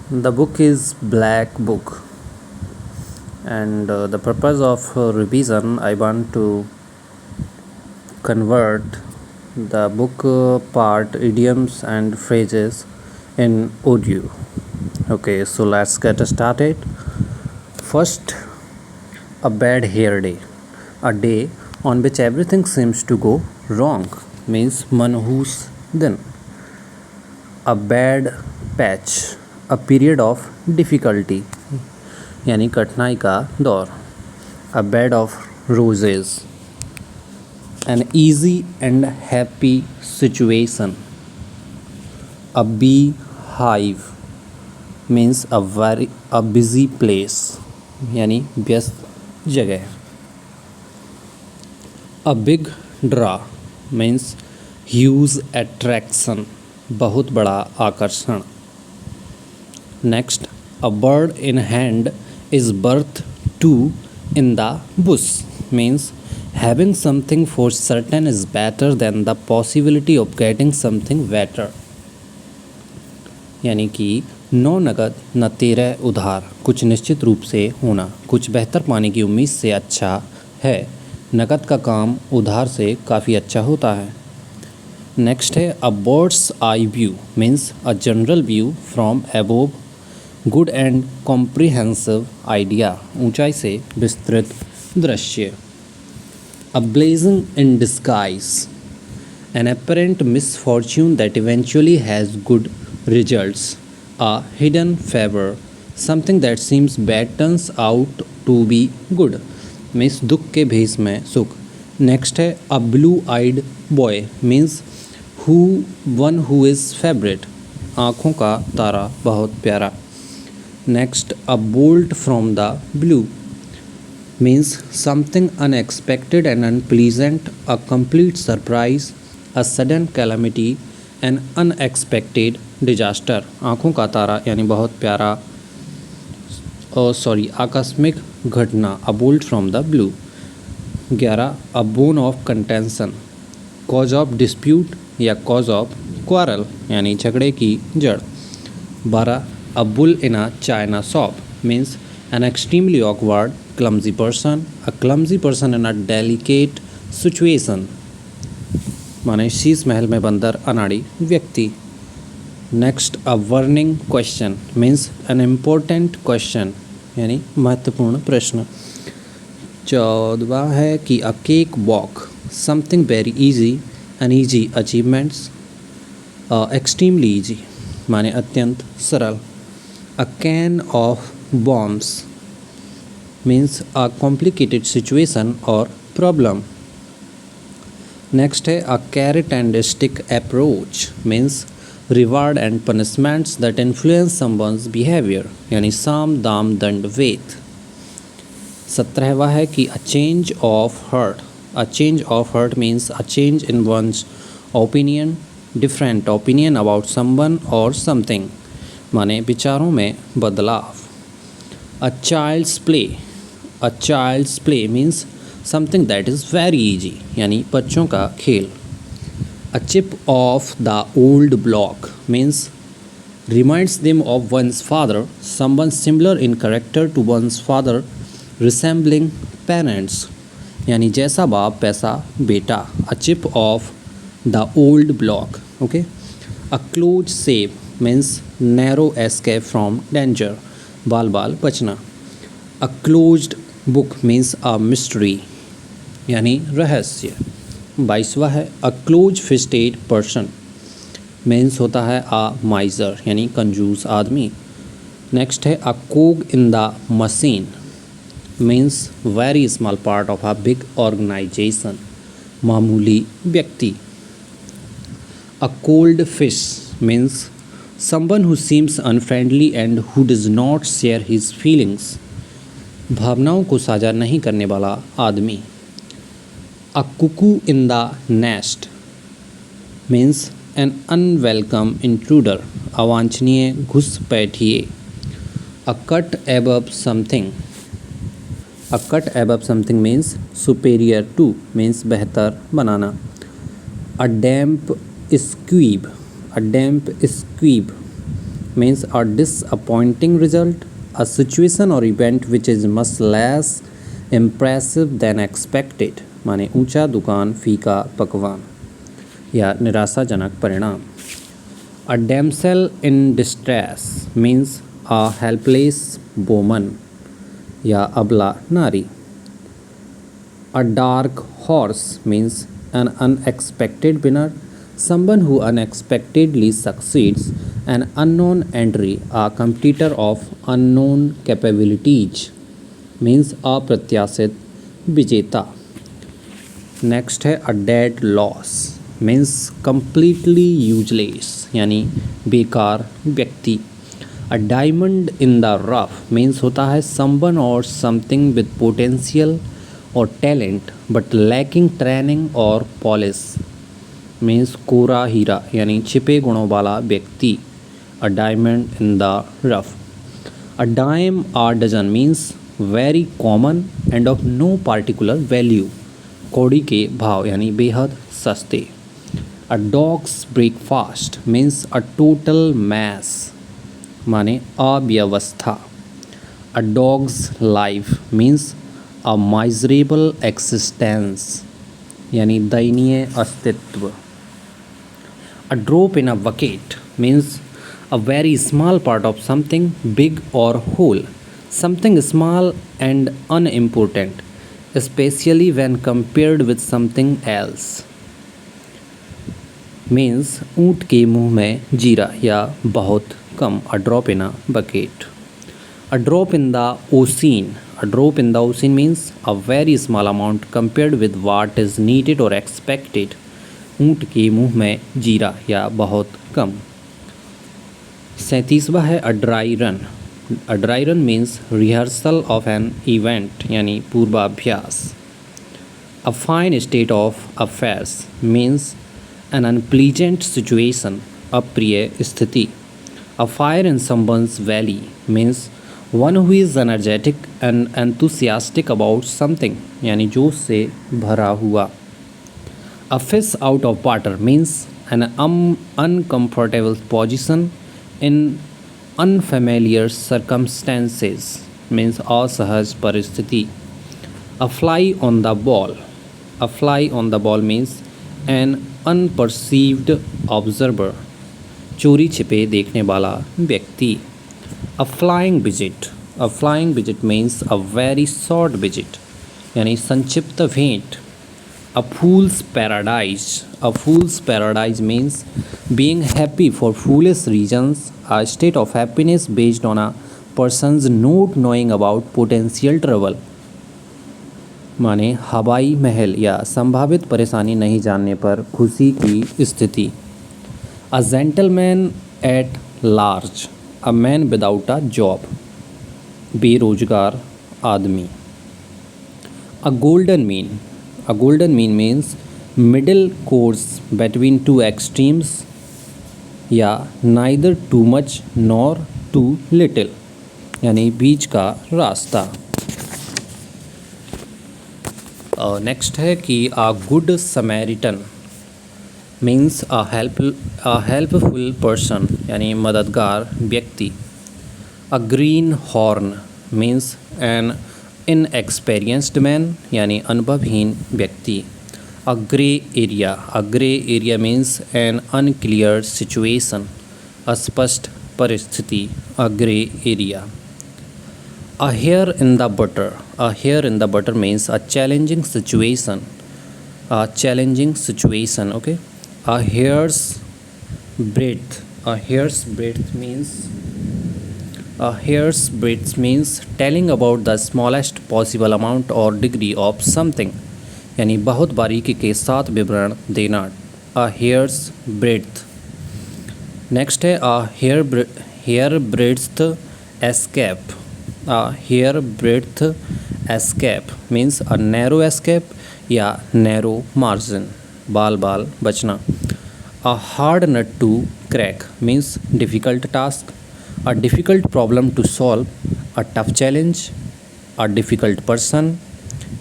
The book is Black Book, and the purpose of revision, I want to convert the book part idioms and phrases in audio. Okay, so let's get started. First, a bad hair day. A day on which everything seems to go wrong means manhus din. A bad patch. A period of difficulty यानी कठिनाई का दौर. A bed of roses. An easy and happy situation. A beehive means a busy place यानी व्यस्त जगह. A big draw means huge attraction बहुत बड़ा आकर्षण. Next, a bird in hand is birth to in the bush means having something for certain is better than the possibility of getting something better. यानी कि नौ नगद न 13 उधार, कुछ निश्चित रूप से होना कुछ बेहतर पाने की उम्मीद से अच्छा है. नकद का काम उधार से काफ़ी अच्छा होता है. नेक्स्ट है a bird's eye view means a general view from above good and comprehensive idea ऊंचाई से विस्तृत दृश्य. A blessing in disguise an apparent misfortune that eventually has good results. A hidden favor something that seems bad turns out to be good means दुख के भेष में सुख. Next है a blue eyed boy means one who is favourite आँखों का तारा बहुत प्यारा. Next a bolt from the blue means something unexpected and unpleasant. A complete surprise. A sudden calamity. An unexpected disaster आँखों का तारा यानी बहुत प्यारा आकस्मिक घटना. A bolt from the blue. 11 a bone of contention cause of dispute या cause of quarrel यानी झगड़े की जड़. 12 a bull in a china shop means an extremely awkward clumsy person. A clumsy person in a delicate situation माने शीश महल में बंदर अनाड़ी व्यक्ति. Next a burning question means an important question यानी महत्वपूर्ण प्रश्न. 14 है कि a cake walk something very easy. An easy achievements. Extremely easy माने अत्यंत सरल. A can of bombs means a complicated situation और प्रॉब्लम. नेक्स्ट है a carrot and stick approach means reward and punishments that influence someone's behaviour यानी साम दाम दंड वेद. 17वां है कि a change of heart. A change of heart means a change in one's opinion different opinion about someone और something माने विचारों में बदलाव. A child's play. A child's play means something that is very easy यानी बच्चों का खेल. A chip off the old block means reminds them of one's father, someone similar in character to one's father, resembling parents यानी जैसा बाप वैसा बेटा. A chip off the old block. Okay. A close shave means narrow escape from danger बाल बाल बचना. A closed book means a mystery यानी रहस्य. 22वां है a close fisted person means होता है अ माइजर यानी कंजूस आदमी. नेक्स्ट है a cog in the machine means very small part of a big organisation मामूली व्यक्ति. A cold fish means someone who seems unfriendly and who does not share his feelings भावनाओं को साझा नहीं करने वाला आदमी. A cuckoo in the nest means an unwelcome intruder अवांछनीय घुसपैठिए. A cut above something. A cut above something means superior to means बेहतर बनाना. अ डैम्प स्क्वीब. अ डैम्प स्क्वीब means a disappointing result, a situation or event which is much less impressive than expected, माने ऊंचा दुकान फीका पकवान या निराशाजनक परिणाम. A damsel in distress means a helpless woman या अबला नारी. A dark horse means an unexpected winner, someone who unexpectedly succeeds. An unknown entry, a competitor of unknown capabilities means अप्रत्याशित विजेता. नेक्स्ट है a dead loss means completely useless यानी बेकार व्यक्ति. A diamond in the rough means होता है someone और something with potential और टैलेंट बट लैकिंग ट्रेनिंग और पॉलिश मीन्स कोरा हीरा यानी छिपे गुणों वाला व्यक्ति. A diamond in the rough. A dime a dozen means very common and of no particular value, कौड़ी के भाव यानी बेहद सस्ते. A dog's breakfast means a total mess माने अव्यवस्था. A dog's life means a miserable existence यानी दयनीय अस्तित्व. A drop in a bucket means a very small part of something big or whole, something small and unimportant, especially when compared with something else. Means ऊँट के मुंह में जीरा या बहुत कम. A drop in a bucket. A drop in the ocean. A drop in the ocean means a very small amount compared with what is needed or expected. ऊँट के मुंह में जीरा या बहुत कम. 37वां है a dry run. A dry run means rehearsal of an event यानी पूर्वाभ्यास. A fine state of affairs means an unpleasant situation अप्रिय स्थिति. A fire in someone's belly means one who is energetic and enthusiastic about something यानी जोश से भरा हुआ. A fish out of water means an uncomfortable position in unfamiliar circumstances means असहज परिस्थिति. A fly on the ball. A fly on the ball means an unperceived observer चोरी छिपे देखने वाला व्यक्ति. A flying visit. A flying visit means a very short visit यानी संक्षिप्त भेंट. A fool's paradise. A fool's paradise means being happy for foolish reasons, a state of happiness based on a person's not knowing about potential trouble. माने हवाई महल या संभावित परेशानी नहीं जानने पर खुशी की स्थिति. A gentleman at large. A man without a job. बेरोजगार आदमी. A golden mean. A golden mean means middle course between two extremes या neither too much nor too little यानी बीच का रास्ता. नेक्स्ट है कि a good Samaritan means a helpful person यानी मददगार व्यक्ति. A greenhorn means an inexperienced man यानी अनुभवहीन व्यक्ति. A grey area means an unclear situation अस्पष्ट परिस्थिति. A grey area. A hair in the butter means a challenging situation. Okay. A hair's breadth means telling about the smallest possible amount or degree of something यानी बहुत बारीकी के साथ विवरण देना. A hair's breadth. Next है a hair breadth escape. A hair breadth escape means a narrow escape या narrow margin बाल बचना. A hard nut to crack means difficult task, a difficult problem to solve, a tough challenge, a difficult person,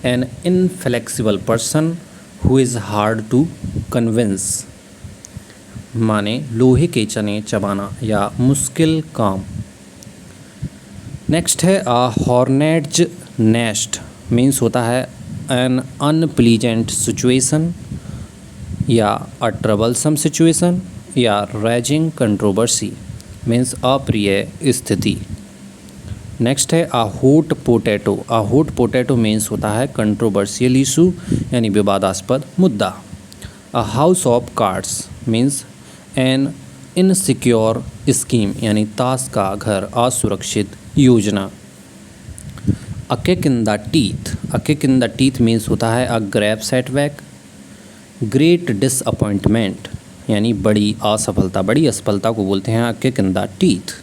an inflexible person who is hard to convince. माने लोहे के चने चबाना या मुश्किल काम। नेक्स्ट है हॉर्नेट्स नेस्ट मीन्स होता है एन अनप्लीजेंट सिचुएशन या अ ट्रबलसम सिचुएशन या रैजिंग कंट्रोवर्सी मीन्स अप्रिय स्थिति। नेक्स्ट है a hot potato. A hot potato means होता है कंट्रोवर्शियल इशू यानी विवादास्पद मुद्दा। A house of cards means an insecure scheme यानी ताश का घर, असुरक्षित योजना। A kick in the teeth. A kick in the teeth means होता है a grave setback, great disappointment यानी बड़ी असफलता, बड़ी असफलता को बोलते हैं a kick in the teeth.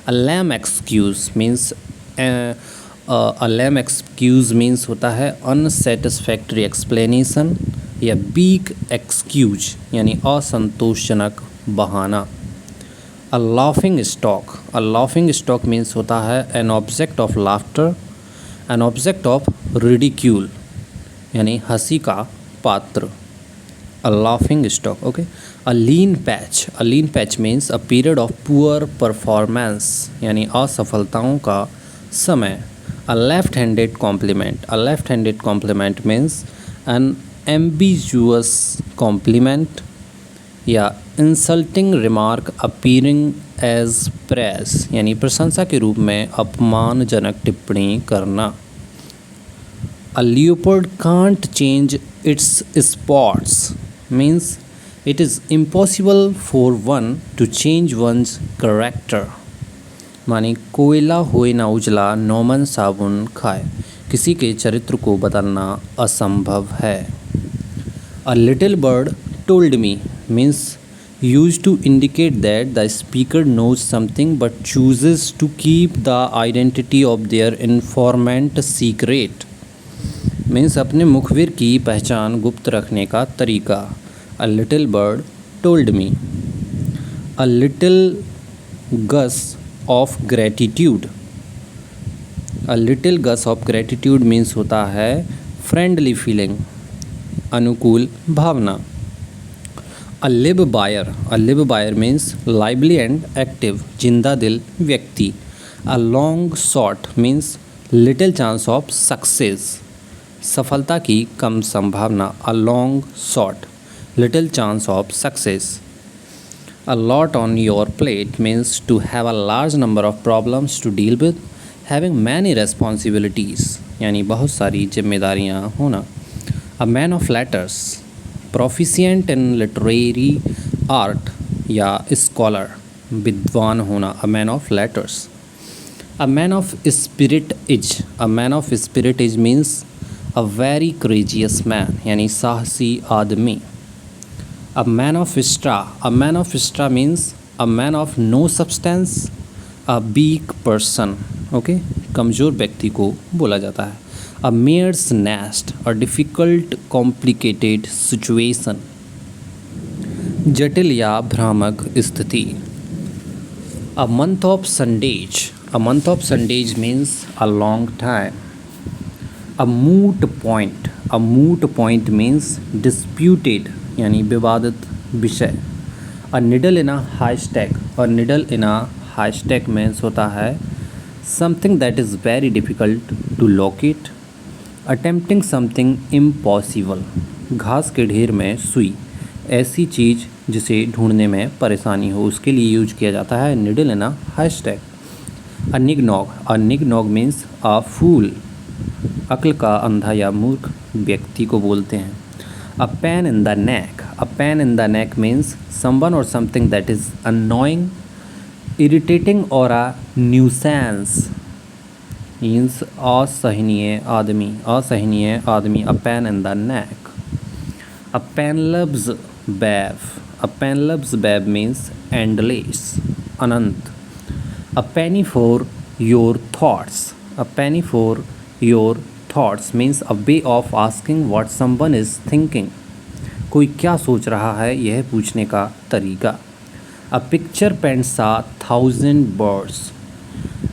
A lame excuse means a lame excuse means होता है अनसेटिस्फैक्ट्री एक्सप्लेनेशन या वीक एक्सक्यूज यानी असंतोषजनक बहाना। A laughing stock. A laughing stock means होता है an object of laughter, an object of ridicule यानी हंसी का पात्र। A laughing stock okay. A lean patch. A lean patch means a period of poor performance यानी असफलताओं का समय। A left handed compliment. A left handed compliment means an ambiguous compliment या insulting remark appearing as praise यानी प्रशंसा के रूप में अपमानजनक टिप्पणी करना। A leopard can't change its spots means it is impossible for one to change one's character मानी कोयला होए ना उजला नौमन साबुन खाए, किसी के चरित्र को बदलना असंभव है। अ little bird told me means used to indicate that the speaker knows something but chooses to keep the identity of their informant secret means अपने मुखबिर की पहचान गुप्त रखने का तरीका। A little bird told me. A little gush of gratitude. A little gush of gratitude means होता है फ्रेंडली फीलिंग, अनुकूल भावना। A live wire. A live wire means lively and active, जिंदा दिल व्यक्ति। A long shot means little chance of success, सफलता की कम संभावना। A long shot little chance of success. A lot on your plate means to have a large number of problems to deal with, having many responsibilities यानी बहुत सारी जिम्मेदारियाँ होना। A man of letters proficient in literary art या scholar, विद्वान होना। A man of letters. A man of spirit is. A man of spirit is means a very courageous man यानी साहसी आदमी। A man of straw. A man of straw means a man of no substance, a week person okay, कमज़ोर व्यक्ति को बोला जाता है। A mare's nest a difficult complicated situation, जटिल या भ्रामक स्थिति। A month of Sundays. A month of Sundays means a long time. A moot point. A moot point means disputed यानी विवादित विषय। A needle in a haystack. A needle in a haystack means होता है something that is very difficult to locate, attempting something impossible, घास के ढेर में सुई, ऐसी चीज़ जिसे ढूंढने में परेशानी हो उसके लिए यूज किया जाता है needle in a haystack. A nignog. A nignog means a fool, अक्ल का अंधा या मूर्ख व्यक्ति को बोलते हैं। A pain in the neck. A pain in the neck means someone और something that is annoying, irritating और अ न्यूसेंस मीन्स असहनीय आदमी, असहनीय आदमी। A pain in the neck. A पेनलब्स बैव। अ पेनलब्स बैव मीन्स एंडलेस, अनंत। A penny for your thoughts. A penny for your thoughts means a way of asking what someone is thinking, कोई क्या सोच रहा है यह पूछने का तरीका। A picture paints a 1000 words.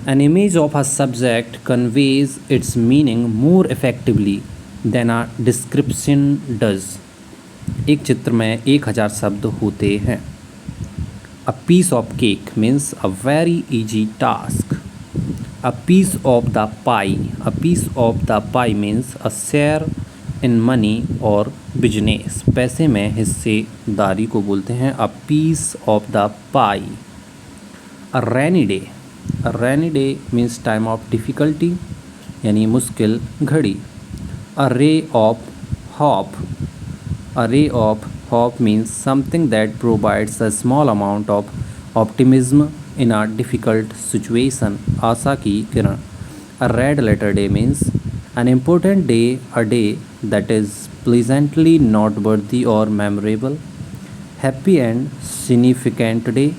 An image of a subject conveys its meaning more effectively than a description does. एक चित्र में 1000 शब्द होते हैं। piece of cake means a very easy task. A piece of the pie. A piece of the pie means a share in money or business. पैसे में हिस्सेदारी को बोलते हैं a piece of the pie. A rainy day. A rainy day means time of difficulty यानी मुश्किल घड़ी. A ray of hope. A ray of hope means something that provides a small amount of optimism in a difficult situation. आशा की किरण. A red letter day means an important day, a day that is pleasantly noteworthy or memorable. Happy and significant day,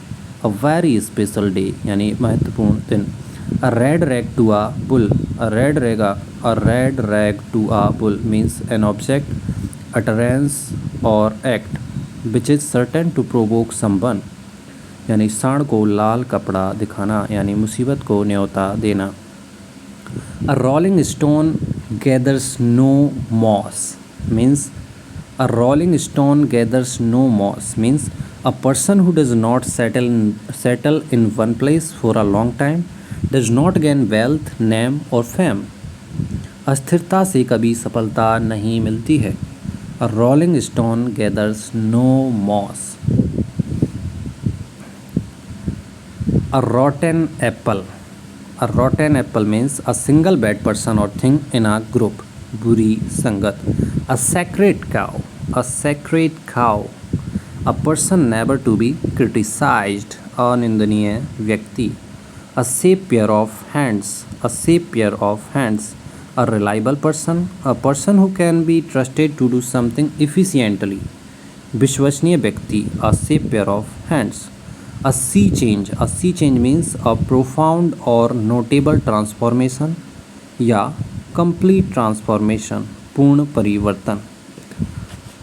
a very special day यानी महत्वपूर्ण दिन. A red rag to a bull. A red rag to a bull means an object, utterance or act which is certain to provoke someone. यानी सांड को लाल कपड़ा दिखाना यानी मुसीबत को न्योता देना. A rolling stone gathers no moss means a rolling stone gathers no moss means a person who does not settle in one place for a long time does not gain wealth, name or fame. अस्थिरता से कभी सफलता नहीं मिलती है. A rolling stone gathers no moss. A rotten apple. A rotten apple means a single bad person or thing in a group. बुरी संगत. A sacred cow. A sacred cow. A person never to be criticized. अनिंदनीय व्यक्ति. A safe pair of hands. A safe pair of hands. A reliable person. A person who can be trusted to do something efficiently. विश्वसनीय व्यक्ति. A safe pair of hands. A sea change. A sea change means a profound or notable transformation या complete transformation, पूर्ण परिवर्तन.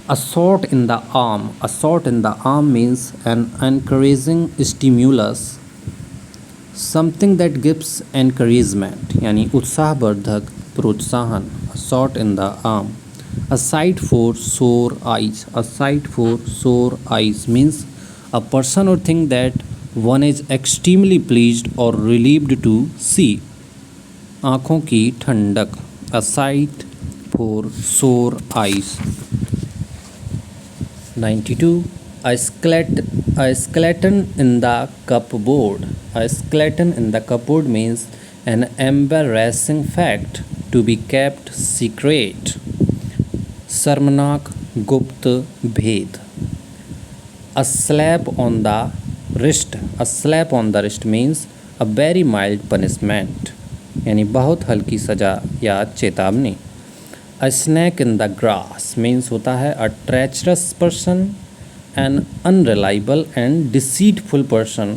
A shot in the arm. A shot in the arm means an encouraging stimulus, something that gives encouragement यानी उत्साहवर्धक प्रोत्साहन. A shot in the arm. A sight for sore eyes. A sight for sore eyes means a person or thing that one is extremely pleased or relieved to see. आँखों की ठंडक. A sight for sore eyes. 92. A skeleton in the cupboard. A skeleton in the cupboard means an embarrassing fact to be kept secret. शर्मनाक गुप्त भेद. A slap on the wrist. A slap on the wrist means a very mild punishment यानी बहुत हल्की सज़ा या चेतावनी. A snake in the grass means होता है a treacherous person, an unreliable and deceitful person,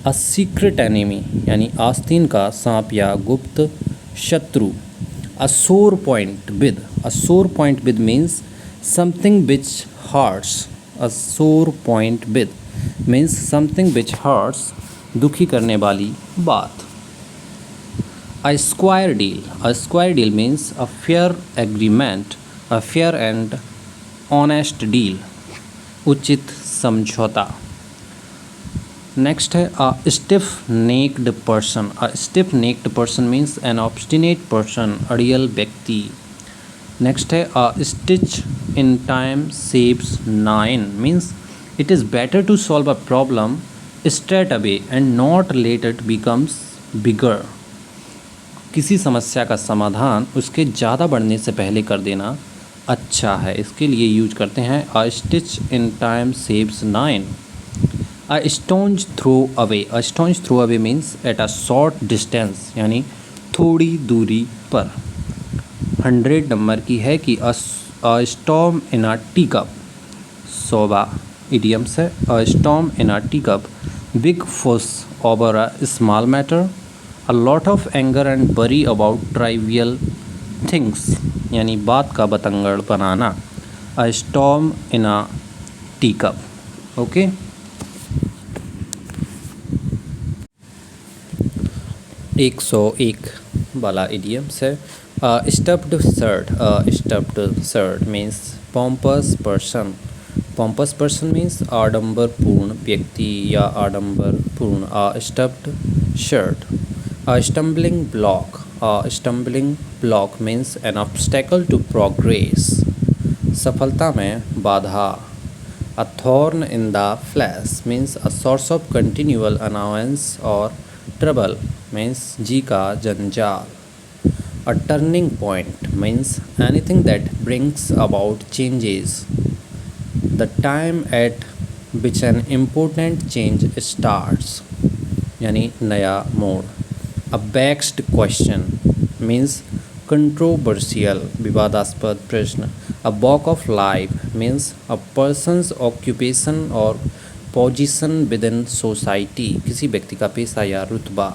a secret enemy यानी आस्तीन का सांप या गुप्त शत्रु. A sore point with. A sore point with means something which hurts. A sore point with means something which hurts, दुखी करने वाली बात. A square deal. A square deal means a fair agreement, a fair and honest deal, उचित समझौता. Next है a stiff-necked person. A stiff-necked person means an obstinate person, अड़ियल व्यक्ति. Next है a stitch in time saves nine means it is better to solve a problem straight away and not let it becomes bigger. किसी समस्या का समाधान उसके ज़्यादा बढ़ने से पहले कर देना अच्छा है. इसके लिए यूज करते हैं a stitch in time saves nine. A stone's throw away. A stone's throw away means at a short distance यानी थोड़ी दूरी पर. 100 नंबर की है कि a storm in a teacup. 100वां idioms है a storm in a teacup. Big fuss over a small matter. A lot of anger and worry about trivial things यानी बात का बतंगड़ बनाना. A storm in a teacup. Okay. 101 वाला idioms है a stuffed shirt. A stuffed shirt means pompous person, Pompous person means आडंबरपूर्ण व्यक्ति या आडंबरपूर्ण. A stuffed shirt. A stumbling block. A stumbling block means an obstacle to progress. सफलता में बाधा. A thorn in the flesh means a source of continual annoyance or trouble means जी का जंजाल. A turning point means anything that brings about changes. The time at which an important change starts यानी नया मोड़. A vexed question means controversial विवादास्पद प्रश्न. A walk of life means a person's occupation or position within society किसी व्यक्ति का पेशा या रुतबा.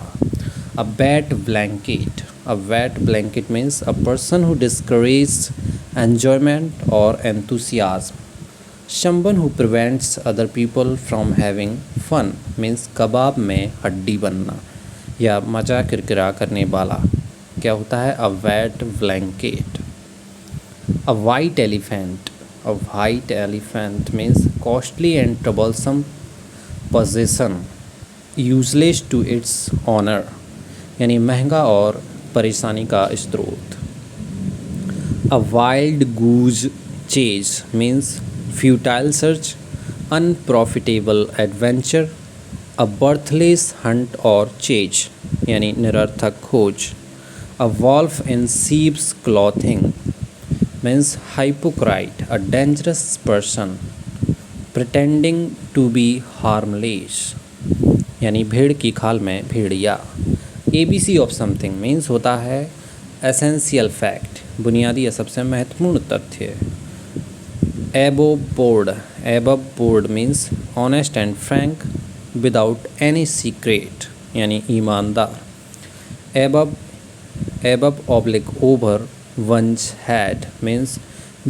A wet blanket. A wet blanket means a person who discourages enjoyment or enthusiasm. Someone who prevents other people from having fun means कबाब में हड्डी बनना या मजा किरकिरा करने वाला. क्या होता है? A wet blanket. A white elephant. A white elephant means costly and troublesome possession, useless to its owner यानी महंगा और परेशानी का स्रोत. A wild goose chase means futile search, unprofitable adventure. A worthless hunt or chase यानी निरर्थक खोज. A wolf in sheep's clothing means hypocrite, a dangerous person pretending to be harmless यानी भेड़ की खाल में भेड़िया. ABC of something means होता है essential fact, बुनियादी या सबसे महत्वपूर्ण तथ्य. Above board. Above board means honest and frank without any secret यानी ईमानदार. Above oblique over one's head means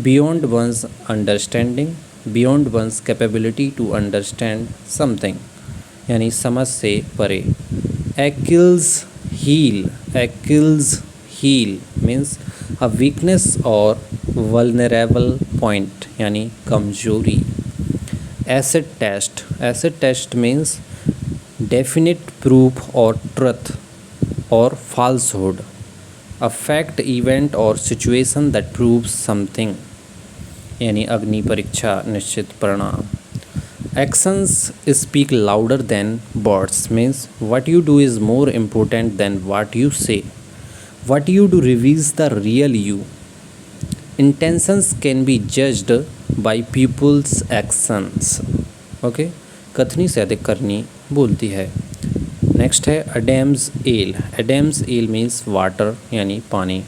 beyond one's understanding, beyond one's capability to understand something यानी समझ से परे. Achilles heel. Achilles heel means a weakness or vulnerable point यानी कमजोरी. Acid test. Acid test means definite proof or truth or falsehood. A fact, event or situation that proves something यानी अग्नि परीक्षा निश्चित परिणाम. Actions speak louder than words means what you do is more important than what you say. What you do reveals the real you. Intentions can be judged by people's actions. Okay? कथनी से अधिक करनी बोलती है. Next है Adam's ale. Adam's ale means water यानी पानी.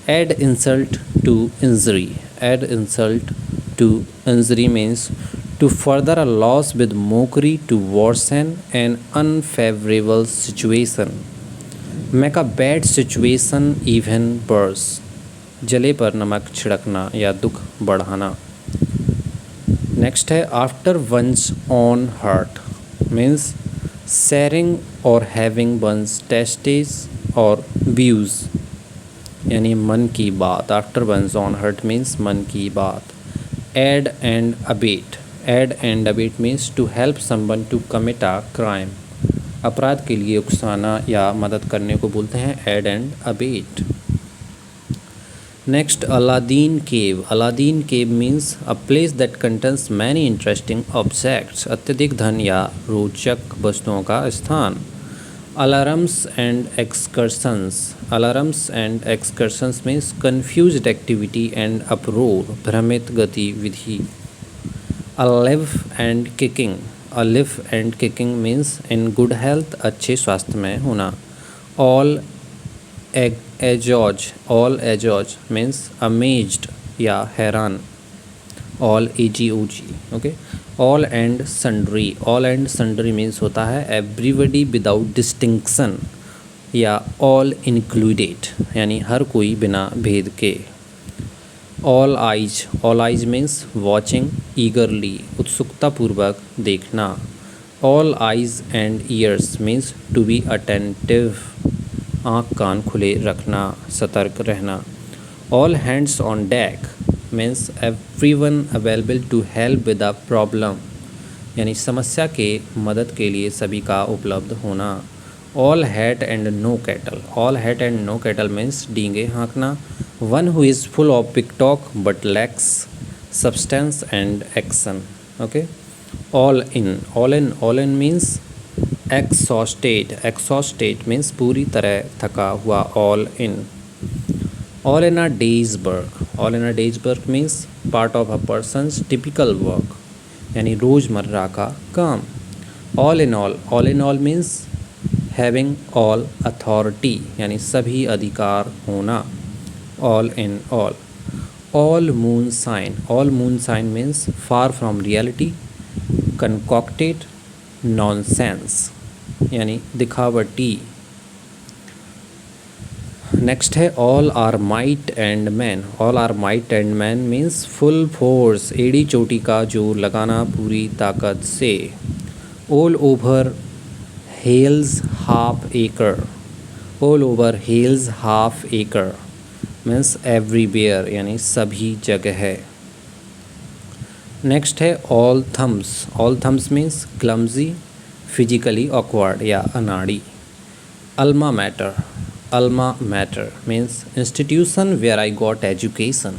Add insult to injury. Add insult to injury means to further a loss with mockery to worsen an unfavorable situation. Make a bad situation even worse. जले पर नमक छिड़कना या दुख बढ़ाना. Next है After one's own heart means sharing or having one's tastes or views यानी मन की बात. After one's own heart means मन की बात. Aid and abet. Aid and abet means to help someone to commit a crime. अपराध के लिए उकसाना या मदद करने को बोलते हैं aid and abet. Next, Aladdin Cave. Aladdin Cave means a place that contains many interesting objects. अत्यधिक धन या रोचक वस्तुओं का स्थान. Alarms and excursions. Alarms and excursions means confused activity and uproar. भ्रमित गतिविधि. A live and kicking. A live and kicking means in good health, अच्छे स्वास्थ्य में होना. All agog. All agog means amazed या हैरान. All agog. Okay. All and sundry. All and sundry means होता है everybody without distinction या all included यानी हर कोई बिना भेद के. All eyes. All eyes means watching eagerly उत्सुकतापूर्वक देखना. All eyes and ears means to be attentive आँख कान खुले रखना, सतर्क रहना. All hands on deck means everyone available to help with a problem, यानी समस्या के मदद के लिए सभी का उपलब्ध होना। All hat and no cattle, all hat and no cattle means डींगे हाँकना। One who is full of big talk but lacks substance and action. Okay, all in, all in means exhausted, exhausted means पूरी तरह थका हुआ। All in a day's work, all in a day's work means part of a person's typical work, यानी रोज़मर्रा का काम। All in all means having all authority, यानी सभी अधिकार होना। All in all moonshine means far from reality, concocted nonsense, यानी दिखावटी। नेक्स्ट है all our might and main, all our might and main means full force, एड़ी चोटी का जोर लगाना पूरी ताकत से। All over hell's half acre, all over hell's half acre means everywhere, यानी सभी जगह है। नेक्स्ट है all thumbs means clumsy, physically awkward या अनाड़ी। Alma mater means institution where I got education,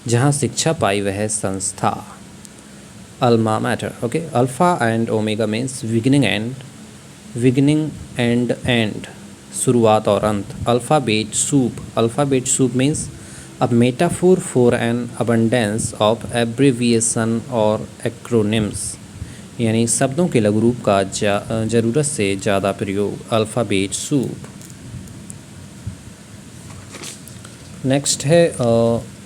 जहाँ शिक्षा पाई वह संस्था। Alma mater. Okay, alpha and omega means beginning and and, शुरुआत और अंत। Alphabet soup means a metaphor for an abundance of abbreviation और acronyms, यानी शब्दों के लघु रूप का ज़रूरत से ज़्यादा प्रयोग। Alphabet soup. नेक्स्ट है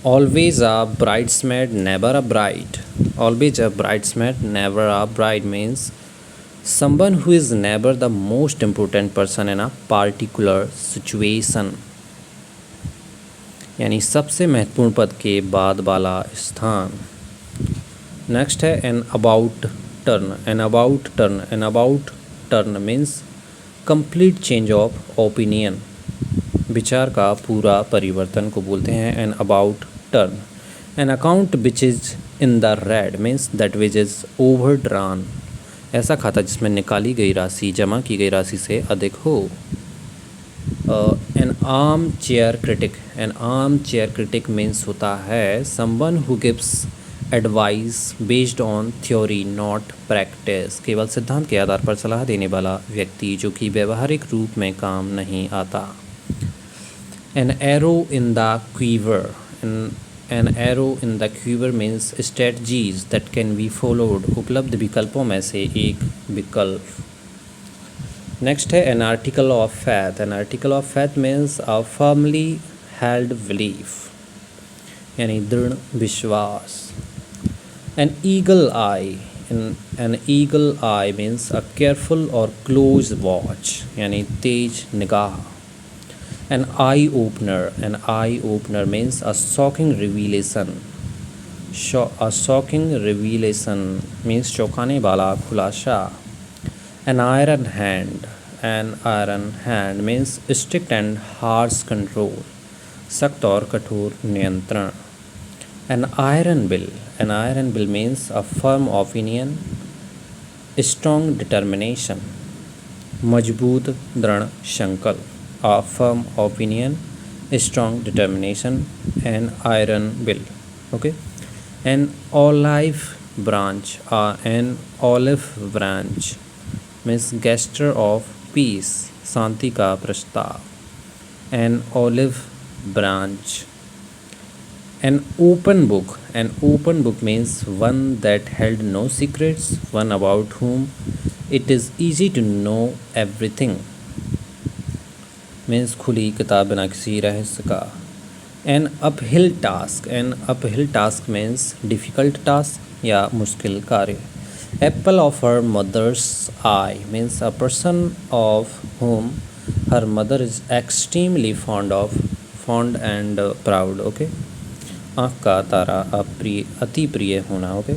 always a bridesmaid never a bride, always a bridesmaid never a bride means someone who is never the most important person in a particular situation, यानी सबसे महत्वपूर्ण पद के बाद वाला स्थान। नेक्स्ट है an about turn means complete change of opinion, विचार का पूरा परिवर्तन को बोलते हैं an about turn. An account which is in the red means that which is overdrawn, ऐसा खाता जिसमें निकाली गई राशि जमा की गई राशि से अधिक हो। N arm chair critic means होता है someone who gives advice based on theory not practice, केवल सिद्धांत के आधार पर सलाह देने वाला व्यक्ति जो कि व्यवहारिक रूप में काम नहीं आता। An arrow in the quiver means strategies that can be followed, उपलब्ध विकल्पों में से एक विकल्प। नेक्स्ट है an article of faith means a firmly held belief, यानी दृढ़ विश्वास। An eagle eye means a careful और क्लोज वॉच, यानी तेज निगाह। An eye opener means a shocking revelation means चौंकाने वाला खुलासा। An iron hand means strict and harsh control, सख्त और कठोर नियंत्रण। N iron will means a firm opinion, strong determination, मजबूत दृढ़ संकल्प। A firm opinion, strong determination, an iron will. Okay, an olive branch means gesture of peace, शांति का प्रस्ताव। An olive branch. An open book means one that held no secrets, one about whom it is easy to know everything means खुली किताब बिना किसी रहस्य का। An uphill task means difficult task या मुश्किल कार्य। Apple of her mother's eye means a person of whom her mother is extremely fond and proud। Okay, आँख का तारा अति प्रिय होना। Okay,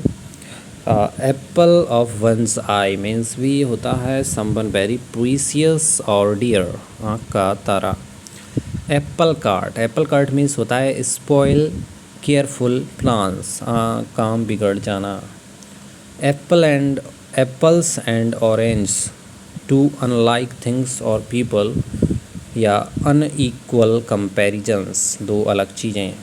apple of one's eye means भी होता है समवन वेरी प्रीसियस और डियर, आँख का तारा। एप्पल कार्ट मीन्स होता है स्पॉइल केयरफुल प्लान्स, काम बिगड़ जाना। Apples and orange, two unlike things और पीपल या अनइक्वल कंपैरिजंस, दो अलग चीज़ें।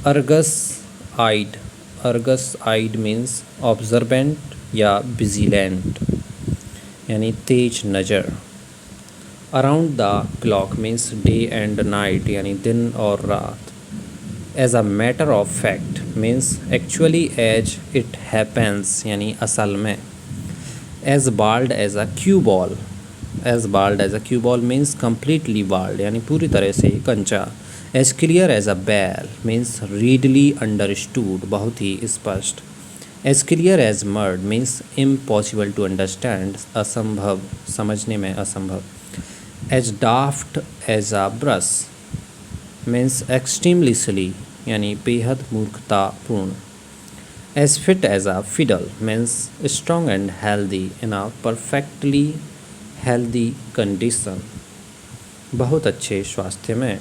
Argus eyed, Argus eyed means observant या विजिलेंट यानी तेज नज़र। Around the clock means day and night यानी दिन और रात। As a matter of fact means actually as it happens यानी असल में। As bald as a cue ball, as bald as a cue ball means completely bald यानी पूरी तरह से कंचा। As clear as a bell means readily understood, बहुत ही स्पष्ट। As clear as mud means impossible to understand, असंभव, समझने में असंभव। As daft as a brush means extremely silly यानी बेहद मूर्खतापूर्ण। As fit as a fiddle means strong and healthy in a perfectly healthy condition, बहुत अच्छे स्वास्थ्य में।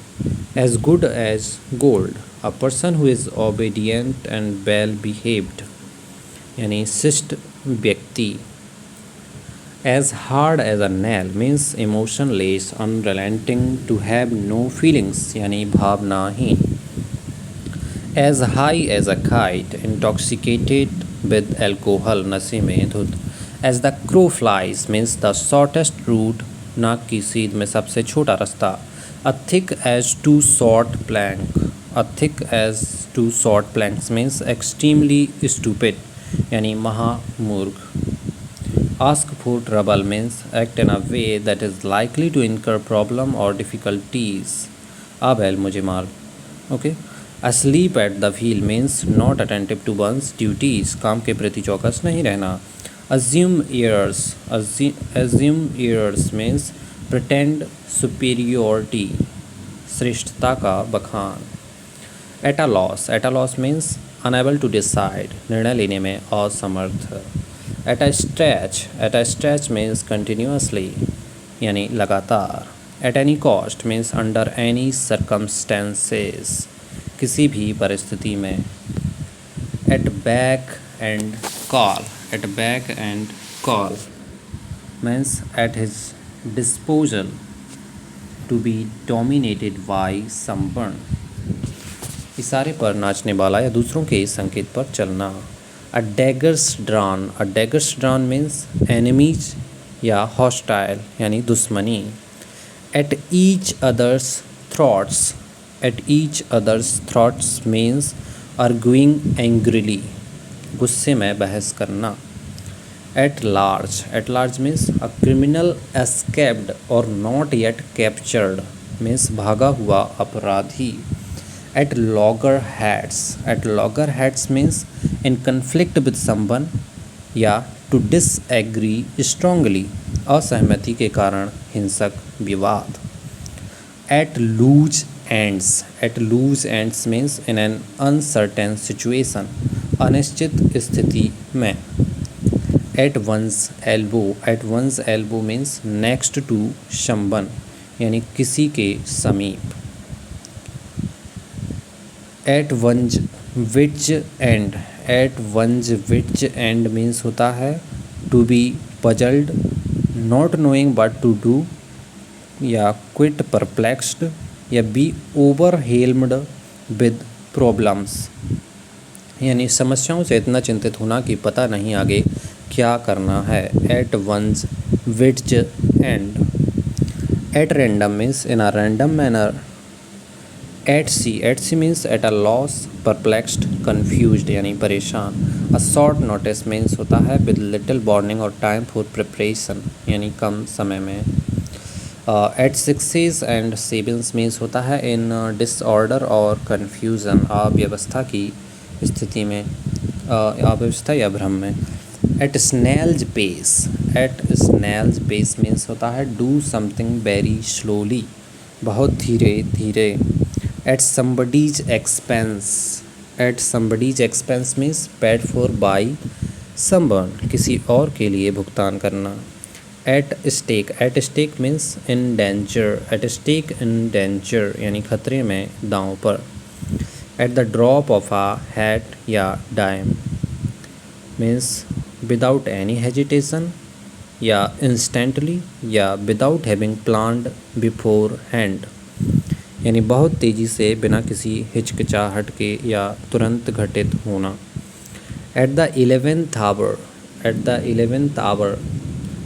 As good as gold, a person who is obedient and well behaved यानी शिष्ट व्यक्ति। As hard as a nail means emotionless unrelenting, to have no feelings यानी भावनाहीन। As high as a kite, intoxicated with alcohol, नशे में धुत। As the crow flies means the shortest route, नाक की सीध में सबसे छोटा रास्ता। A thick as two short plank, a thick as two short planks means extremely stupid यानी महामूर्ख। Ask for trouble means act in a way that is likely to इनकर प्रॉब्लम और डिफ़िकल्टीज। अब बैल मुझे मार, okay. Asleep at the wheel means not attentive to one's duties, काम के प्रति चौकस नहीं रहना। Assume airs, assume airs means pretend superiority, श्रेष्ठता का बखान। At a loss means unable to decide, निर्णय लेने में असमर्थ। At a stretch means continuously यानी लगातार। At any cost means under any circumstances, किसी भी परिस्थिति में। At back and call, at back and call means at his disposal, to be dominated by someone, इशारे पर नाचने वाला या दूसरों के संकेत पर चलना। A daggers drawn means enemies या हॉस्टाइल यानी दुश्मनी। At each other's throats, at each other's throats means arguing angrily, गुस्से में बहस करना। At large means a criminal escaped और नॉट येट कैप्चर्ड मीन्स भागा हुआ अपराधी। At loggerheads means in conflict with someone या टू डिसएग्री स्ट्रांगली, असहमति के कारण हिंसक विवाद। At loose ends means in an uncertain situation, अनिश्चित स्थिति में। Eight one's elbow means next to someone यानी किसी के समीप। At one's wits end means होता है to be puzzled, not knowing what to do या क्विट परप्लेक्स्ड या बी ओवरहेल्म्ड विद प्रॉब्लम्स यानी समस्याओं से इतना चिंतित होना कि पता नहीं आगे क्या करना है। At one's wits end. At random means in a random manner. At sea means at a loss, perplexed, confused यानी परेशान। अ शॉर्ट नोटिस मीन्स होता है विद लिटिल वार्निंग और टाइम फॉर प्रिपरेशन यानी कम समय में। At sixes and sevens means होता है इन डिसऑर्डर और कन्फ्यूज़न, अव्यवस्था की स्थिति में, अव्यवस्था या भ्रम में। एट स्नेल्स पेस मीन्स होता है डू समथिंग वेरी स्लोली, बहुत धीरे धीरे। At somebody's expense means paid for by someone, किसी और के लिए भुगतान करना। At stake means in danger यानी खतरे में, दांव पर। At the drop of a hat या dime means without any hesitation या इंस्टेंटली या without having planned beforehand, यानी बहुत तेज़ी से बिना किसी हिचकिचाहट के या तुरंत घटित होना। At the 11th hour, at the 11th hour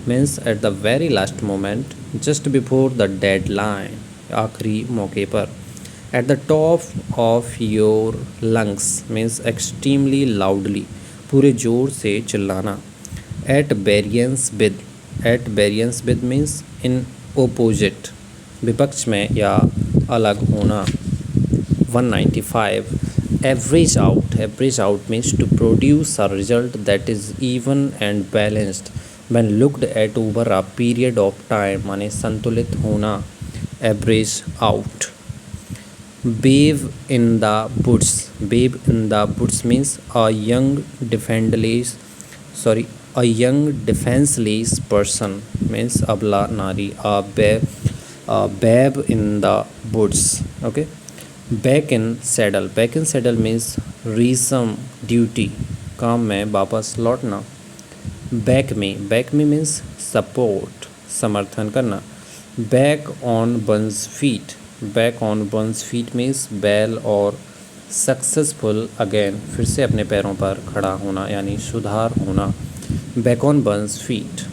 means at the very last moment, just before the deadline, आखिरी मौके पर। At the top of your lungs means extremely loudly, पूरे ज़ोर से चिल्लाना। At variance with, at variance with means in opposite, विपक्ष में या अलग होना। 195 average out, average out means to produce a result that is even and balanced when looked at over a period of time, माने संतुलित होना, average out. Babe in the woods, babe in the woods means a young defendless, sorry a young defenceless person means अबला नारी, a babe in the woods, okay. Back in saddle, back in saddle means resume duty, काम में वापस लौटना। back me means support, समर्थन करना। back on one's feet, back on one's feet means well और successful again, फिर से अपने पैरों पर खड़ा होना यानी सुधार होना। back on one's feet।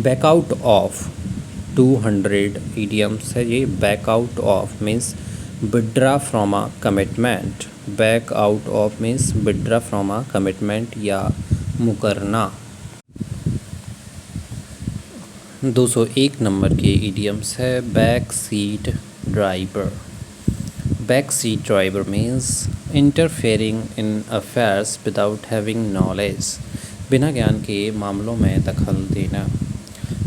back out of 200 idioms है ये। Back out of means withdraw from a commitment, back out of means withdraw from a commitment या मुकरना। 201 नंबर के इडियम्स है। Back seat driver, back seat driver means interfering in affairs without having knowledge, बिना ज्ञान के मामलों में दखल देना।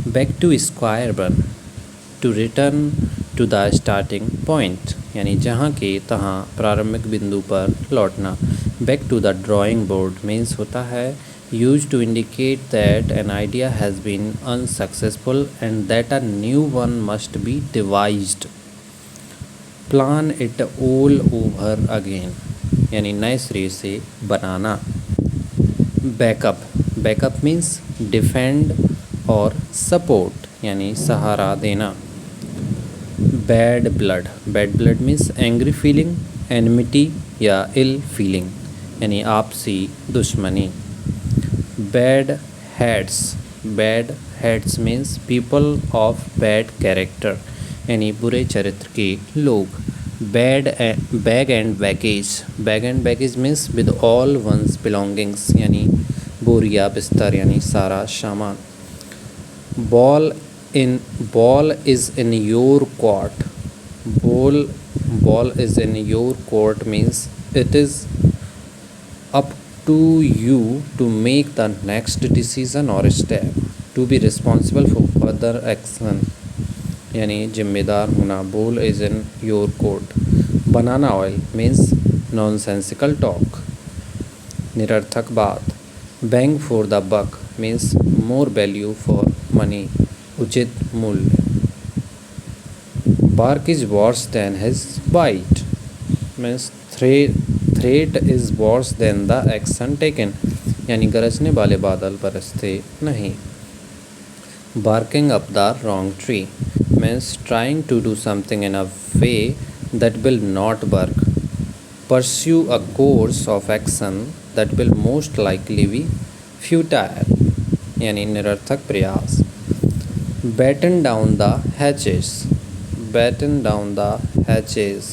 Back to square one, to return to the starting point, यानी जहाँ के तहाँ प्रारंभिक बिंदु पर लौटना। Back to the drawing board means होता है use to indicate that an idea has been unsuccessful and that a new one must be devised. Plan it all over again, यानी नए सिरे से बनाना। बैकअप, बैकअप मीन्स डिफेंड और support, यानी सहारा देना। Bad blood, bad blood means angry feeling, enmity या इल फीलिंग, यानी आपसी दुश्मनी। Bad heads, bad heads means people of bad character, यानी बुरे चरित्र के लोग। Bag and baggage, bag and baggage means with all one's belongings, यानी बोरिया बिस्तर यानी सारा सामान। Ball is in your court, ball is in your court means it is up to you to make the next decision or step, to be responsible for further action, यानी जिम्मेदार होना। ball is in your court। banana oil means nonsensical talk, निरर्थक बात। bang for the buck means more value for money, उचित मूल्य। bark is worse than his bite means threat is worse than the action taken, यानी गरजने वाले बादल बरसते नहीं। barking up the wrong tree means trying to do something in a way that will not work, pursue a course of action that will most likely be futile, यानी निरर्थक प्रयास। batten down the hatches, batten down the hatches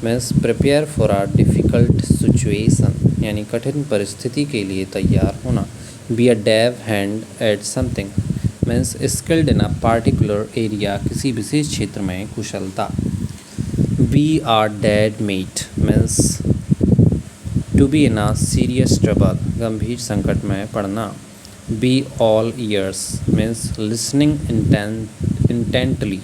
means prepare for a difficult situation, यानी कठिन परिस्थिति के लिए तैयार होना। be a dev hand at something means skilled in a particular area, किसी विशेष क्षेत्र में कुशलता। be a dead meat means to be in a serious trouble, गंभीर संकट में पड़ना। be all ears means listening intently,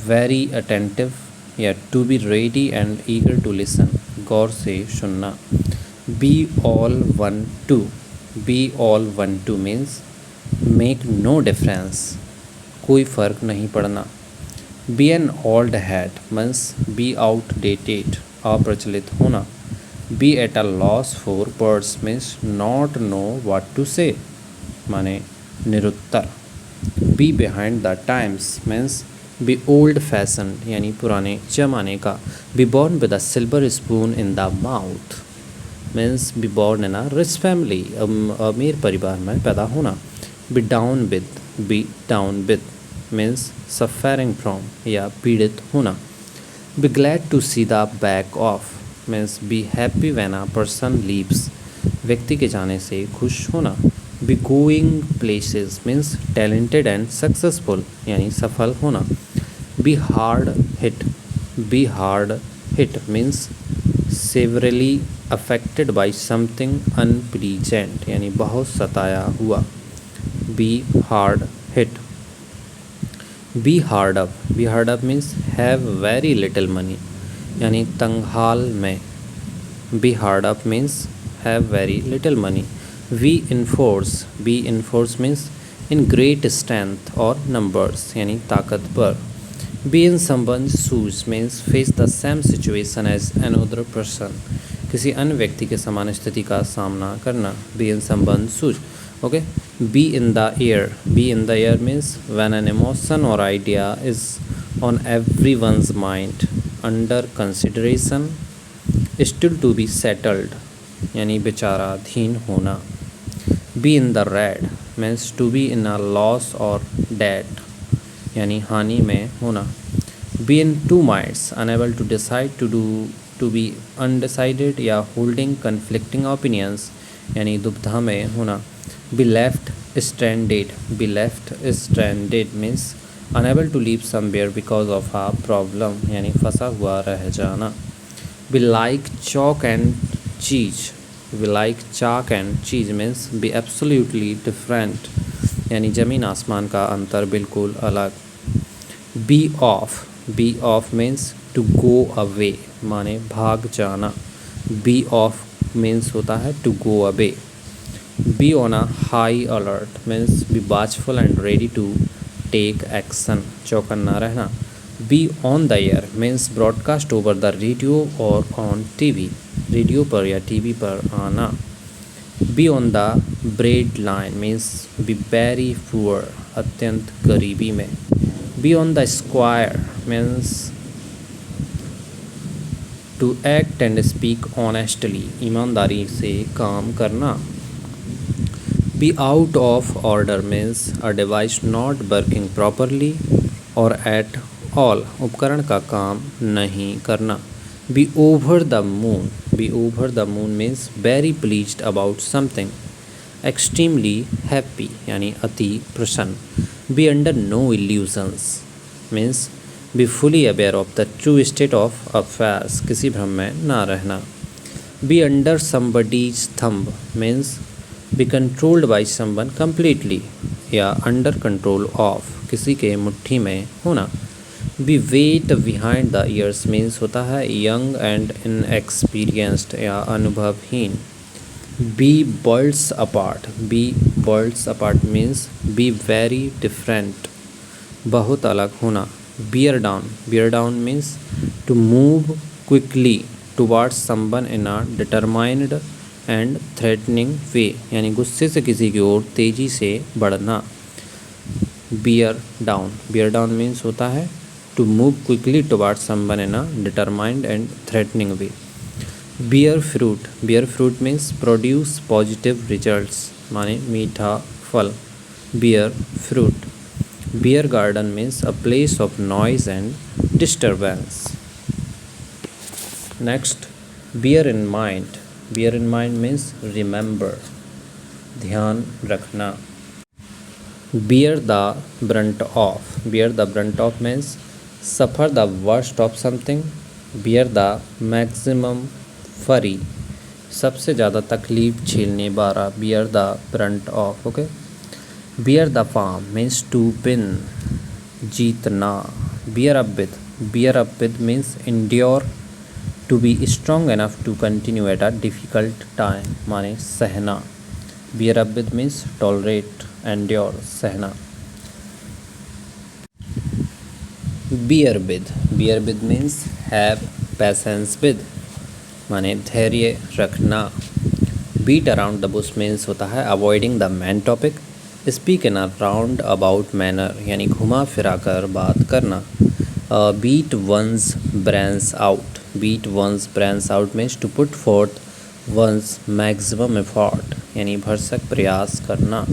very attentive या to be ready and eager to listen, गौर से सुनना। be all one to, be all one to means make no difference, कोई फ़र्क नहीं पड़ना। be an old hat means be outdated, अप्रचलित होना। Be at a loss for words means not know what to say, माने निरुत्तर। Be behind the times means be old fashion यानी पुराने जमाने का। Be born with a silver spoon in the mouth means be born in a rich family, अमीर परिवार में पैदा होना। Be down with means suffering from या पीड़ित होना। Be glad to see the back of means be happy when a person leaves, व्यक्ति के जाने से खुश होना। Be going places means talented and successful यानी सफल होना। Be hard hit means severely affected by something unpleasant यानी बहुत सताया हुआ। Be hard hit. Be hard up means have very little money यानी तंगहाल में। Be hard up means have very little money. Be in force means in great strength और numbers यानी ताकतवर। Be in someone's shoes means face the same situation as another person, किसी अन्य व्यक्ति के समान स्थिति का सामना करना। Be in someone's shoes, okay. Be in the air means when an emotion और idea is on everyone's mind under consideration still to be settled यानी विचाराधीन होना। Be in the red means to be in a loss और debt यानी हानि में होना। Be in two minds unable to decide to be undecided या holding conflicting opinions यानी दुविधा में होना। Be left stranded means unable to leave somewhere because of a problem यानी फंसा हुआ रह जाना। Be like chalk and cheese means be absolutely different यानी ज़मीन आसमान का अंतर बिल्कुल अलग। Be off means to go away माने भाग जाना। बी ऑफ मीन्स होता है to go away. Be on a high alert means be watchful and ready to take action, चौकन्ना रहना। Be on the air means broadcast over the radio और on TV, radio पर या TV पर आना। Be on the bread line means be very poor, अत्यंत गरीबी में। Be on the square means to act and speak honestly, ईमानदारी से काम करना। Be out of order means a device not working properly और एट ऑल, उपकरण का काम नहीं करना। Be over the moon means very pleased about something, extremely happy यानी अति प्रसन्न। Be under no illusions means be fully aware of the true state of affairs, किसी भ्रम में ना रहना। Be under somebody's thumb means be controlled by someone completely या under control of, किसी के मुट्ठी में होना। Be wet behind the ears means होता है यंग एंड इनएक्सपीरियंस्ड या अनुभवहीन। Be worlds apart means be very different, बहुत अलग होना। Beer down means to move quickly towards someone in a determined and threatening way यानी गुस्से से किसी की ओर तेजी से बढ़ना। बियर डाउन मीन्स होता है to move quickly towards someone in a determined and threatening way. Bear fruit means produce positive results माने मीठा फल। Bear fruit. Bear garden means a place of noise and disturbance. Next, bear in mind means remember, ध्यान रखना। Bear the brunt of means suffer the worst of something. Bear the maximum fury, सबसे ज़्यादा तकलीफ झेलने वाला। Bear the brunt of, okay. Bear the farm means to win, जीतना। Bear up with means endure, to be strong enough to continue at a difficult time माने सहना। Bear up with means tolerate, endure, सहना। Bear with means have patience with माने धैर्य रखना। Beat around the bush means होता है avoiding the main topic. Speak in a roundabout manner यानी घुमा फिरा कर बात करना। Beat one's brains out. Beat one's brains out means to put forth one's maximum effort यानी भरसक प्रयास करना।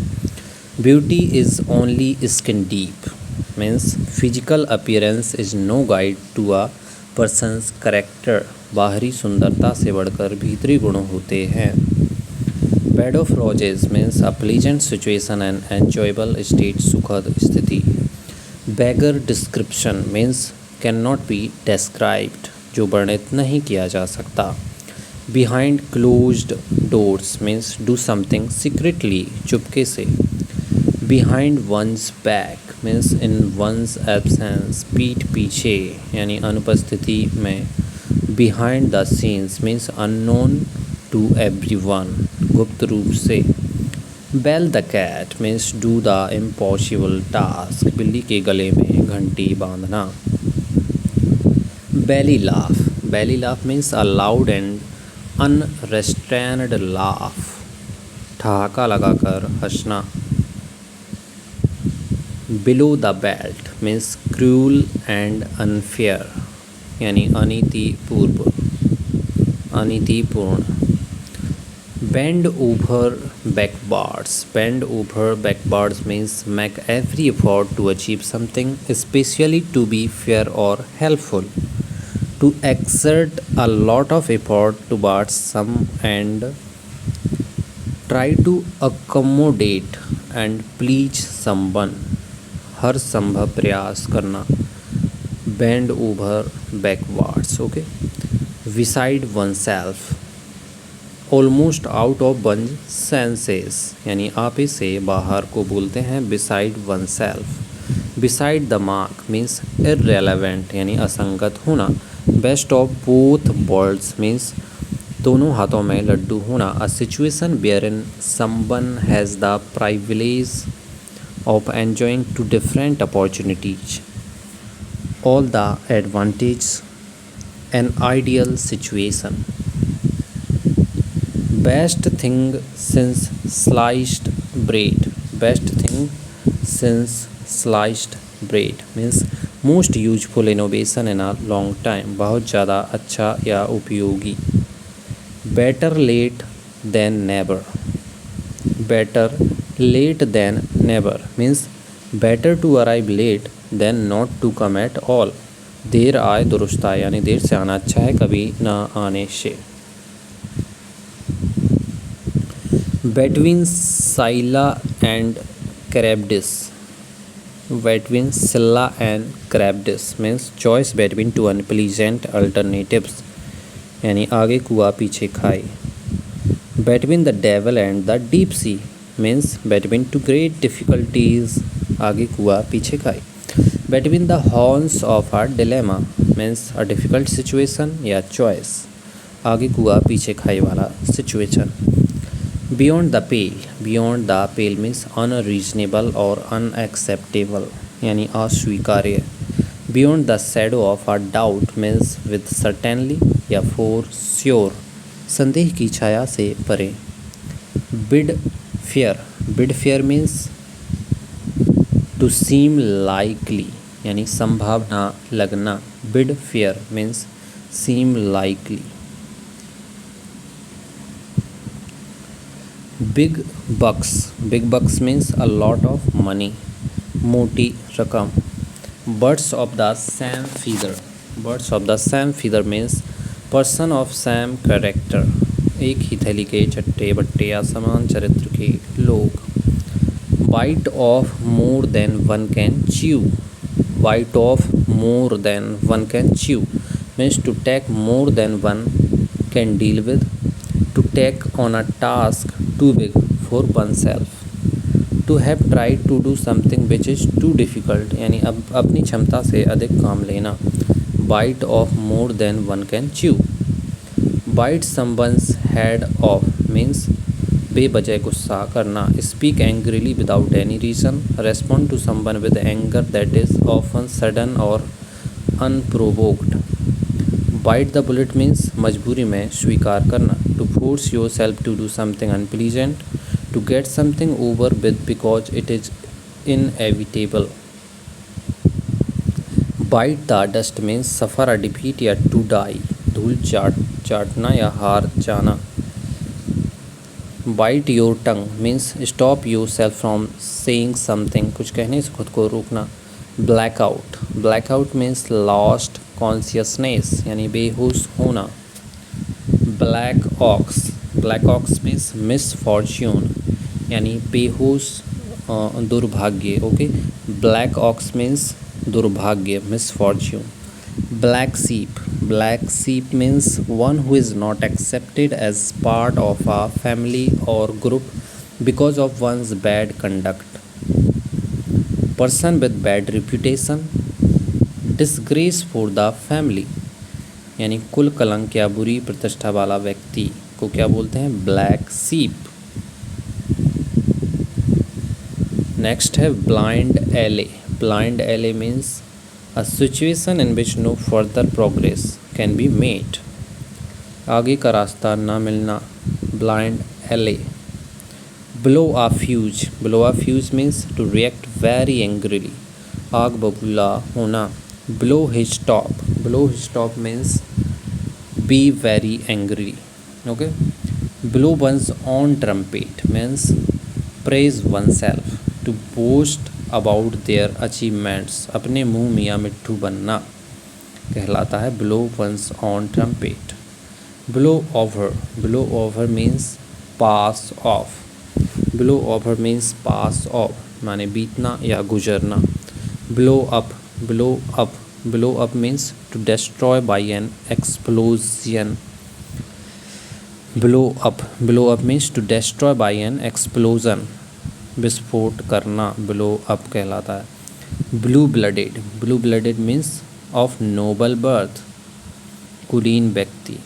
Beauty is only skin deep means physical appearance is no guide to a person's character. बाहरी सुंदरता से बढ़कर भीतरी गुण होते हैं। Bed of roses means a pleasant situation and enjoyable state सुखद स्थिति। Beggar description means can not be described जो वर्णित नहीं किया जा सकता। Behind closed doors means do something secretly चुपके से। Behind one's back means in one's absence पीठ पीछे यानी अनुपस्थिति में। Behind the scenes means unknown to everyone गुप्त रूप से। Bell the cat means do the impossible task बिल्ली के गले में घंटी बांधना। Belly laugh. Belly laugh means a loud and unrestrained laugh ठहाका लगाकर हंसना। Below the belt means cruel and unfair यानी अनीतिपूर्ण। Bend over backwards. Bend over backwards means make every effort to achieve something specially to be fair और helpful. To exert a lot of effort towards some and try to accommodate and please someone हर संभव प्रयास करना। bend over backwards okay। beside oneself almost out of one's senses यानी आपे से बाहर को बोलते हैं beside oneself। beside the mark means irrelevant यानी असंगत होना। Best of both worlds means दोनों हाथों में लड्डू होना। A situation where in someone has the privilege of enjoying two different opportunities all the advantage an ideal situation. Best thing since sliced bread. Best thing since sliced bread means most useful innovation in a long time बहुत ज़्यादा अच्छा या उपयोगी। Better late than never. Better late than never means better to arrive late then not to come at all. देर आए दुरुस्त आए यानी देर से आना अच्छा है कभी ना आने से। Between Scylla and Charybdis. Between Scylla and Charybdis means choice between two unpleasant alternatives यानी आगे कुआ पीछे खाई। Between the devil and the deep sea means between two great difficulties आगे कुआ पीछे खाई। Between the horns of a dilemma means a difficult situation या choice आगे कुआ पीछे खाई वाला situation। Beyond the pale। Beyond the pale means unreasonable और unacceptable यानी अस्वीकार्य। Beyond the shadow of a doubt means with certainly या for sure संदेह की छाया से परे। Bid fear। Bid fear means to seem likely यानी संभावना लगना। Bid fear means seem likely। Big box. Big box means a lot of money मोटी रकम। Birds of the same feather. Birds of the same feather means person of same character एक ही थैली के चट्टे बट्टे या समान चरित्र के लोग। Bite off more than one can chew. Bite off more than one can chew means to take more than one can deal with. To take on a task too big for oneself। To have tried to do something which is too difficult यानी अब अपनी क्षमता से अधिक काम लेना। Bite of more than one can chew। Bite someone's head off means बेवजह गुस्सा करना। Speak angrily without any reason। Respond to someone with anger that is often sudden or unprovoked। Bite the bullet means मजबूरी में स्वीकार करना, to force yourself to do something unpleasant, to get something over with because it is inevitable. Bite the dust means suffer a defeat या to die, धूल चाटना या हार जाना। Bite your tongue means stop yourself from saying something, कुछ कहने से खुद को रोकना। Blackout, blackout means lost consciousness यानी बेहोश होना। Black aux, black ox means misfortune यानी बेहोश दुर्भाग्य। ओके, ब्लैक ऑक्स मीन्स दुर्भाग्य, misfortune. Black sheep, black sheep means one who is not accepted as part of a family और group because of one's bad conduct. Person with bad reputation, disgrace for the family यानी कुल कलंक या बुरी प्रतिष्ठा वाला व्यक्ति को क्या बोलते हैं? Black sheep. नेक्स्ट है blind alley. Blind alley means a situation in which no further progress can be made, आगे का रास्ता ना मिलना, blind alley. Blow a fuse, blow a fuse means to react very angrily, आग बबूला होना। Blow his top, blow his top means be very angry. Okay, blow one's own trumpet means praise oneself, to boast about their achievements, अपने मुंह मियाँ मिट्ठू बनना कहलाता है blow one's own trumpet. Blow over, blow over means pass off, blow over means pass off माने बीतना या गुजरना। Blow up, blow up, blow up means to destroy by an explosion. Blow up means to destroy by an explosion, विस्फोट करना blow up कहलाता है। Blue blooded, blue blooded means of noble birth, कुलीन व्यक्ति।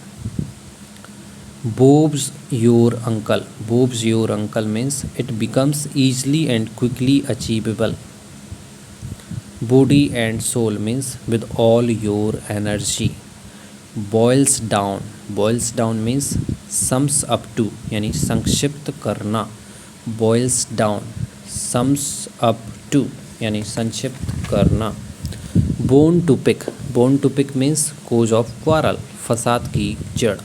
Bob's your uncle, Bob's your uncle means it becomes easily and quickly achievable. Body and soul means with all your energy. Boils down, boils down means sums up to यानी संक्षिप्त करना, boils down sums up to यानी संक्षिप्त करना। Bone to pick, bone to pick means cause of quarrel, फसाद की जड़।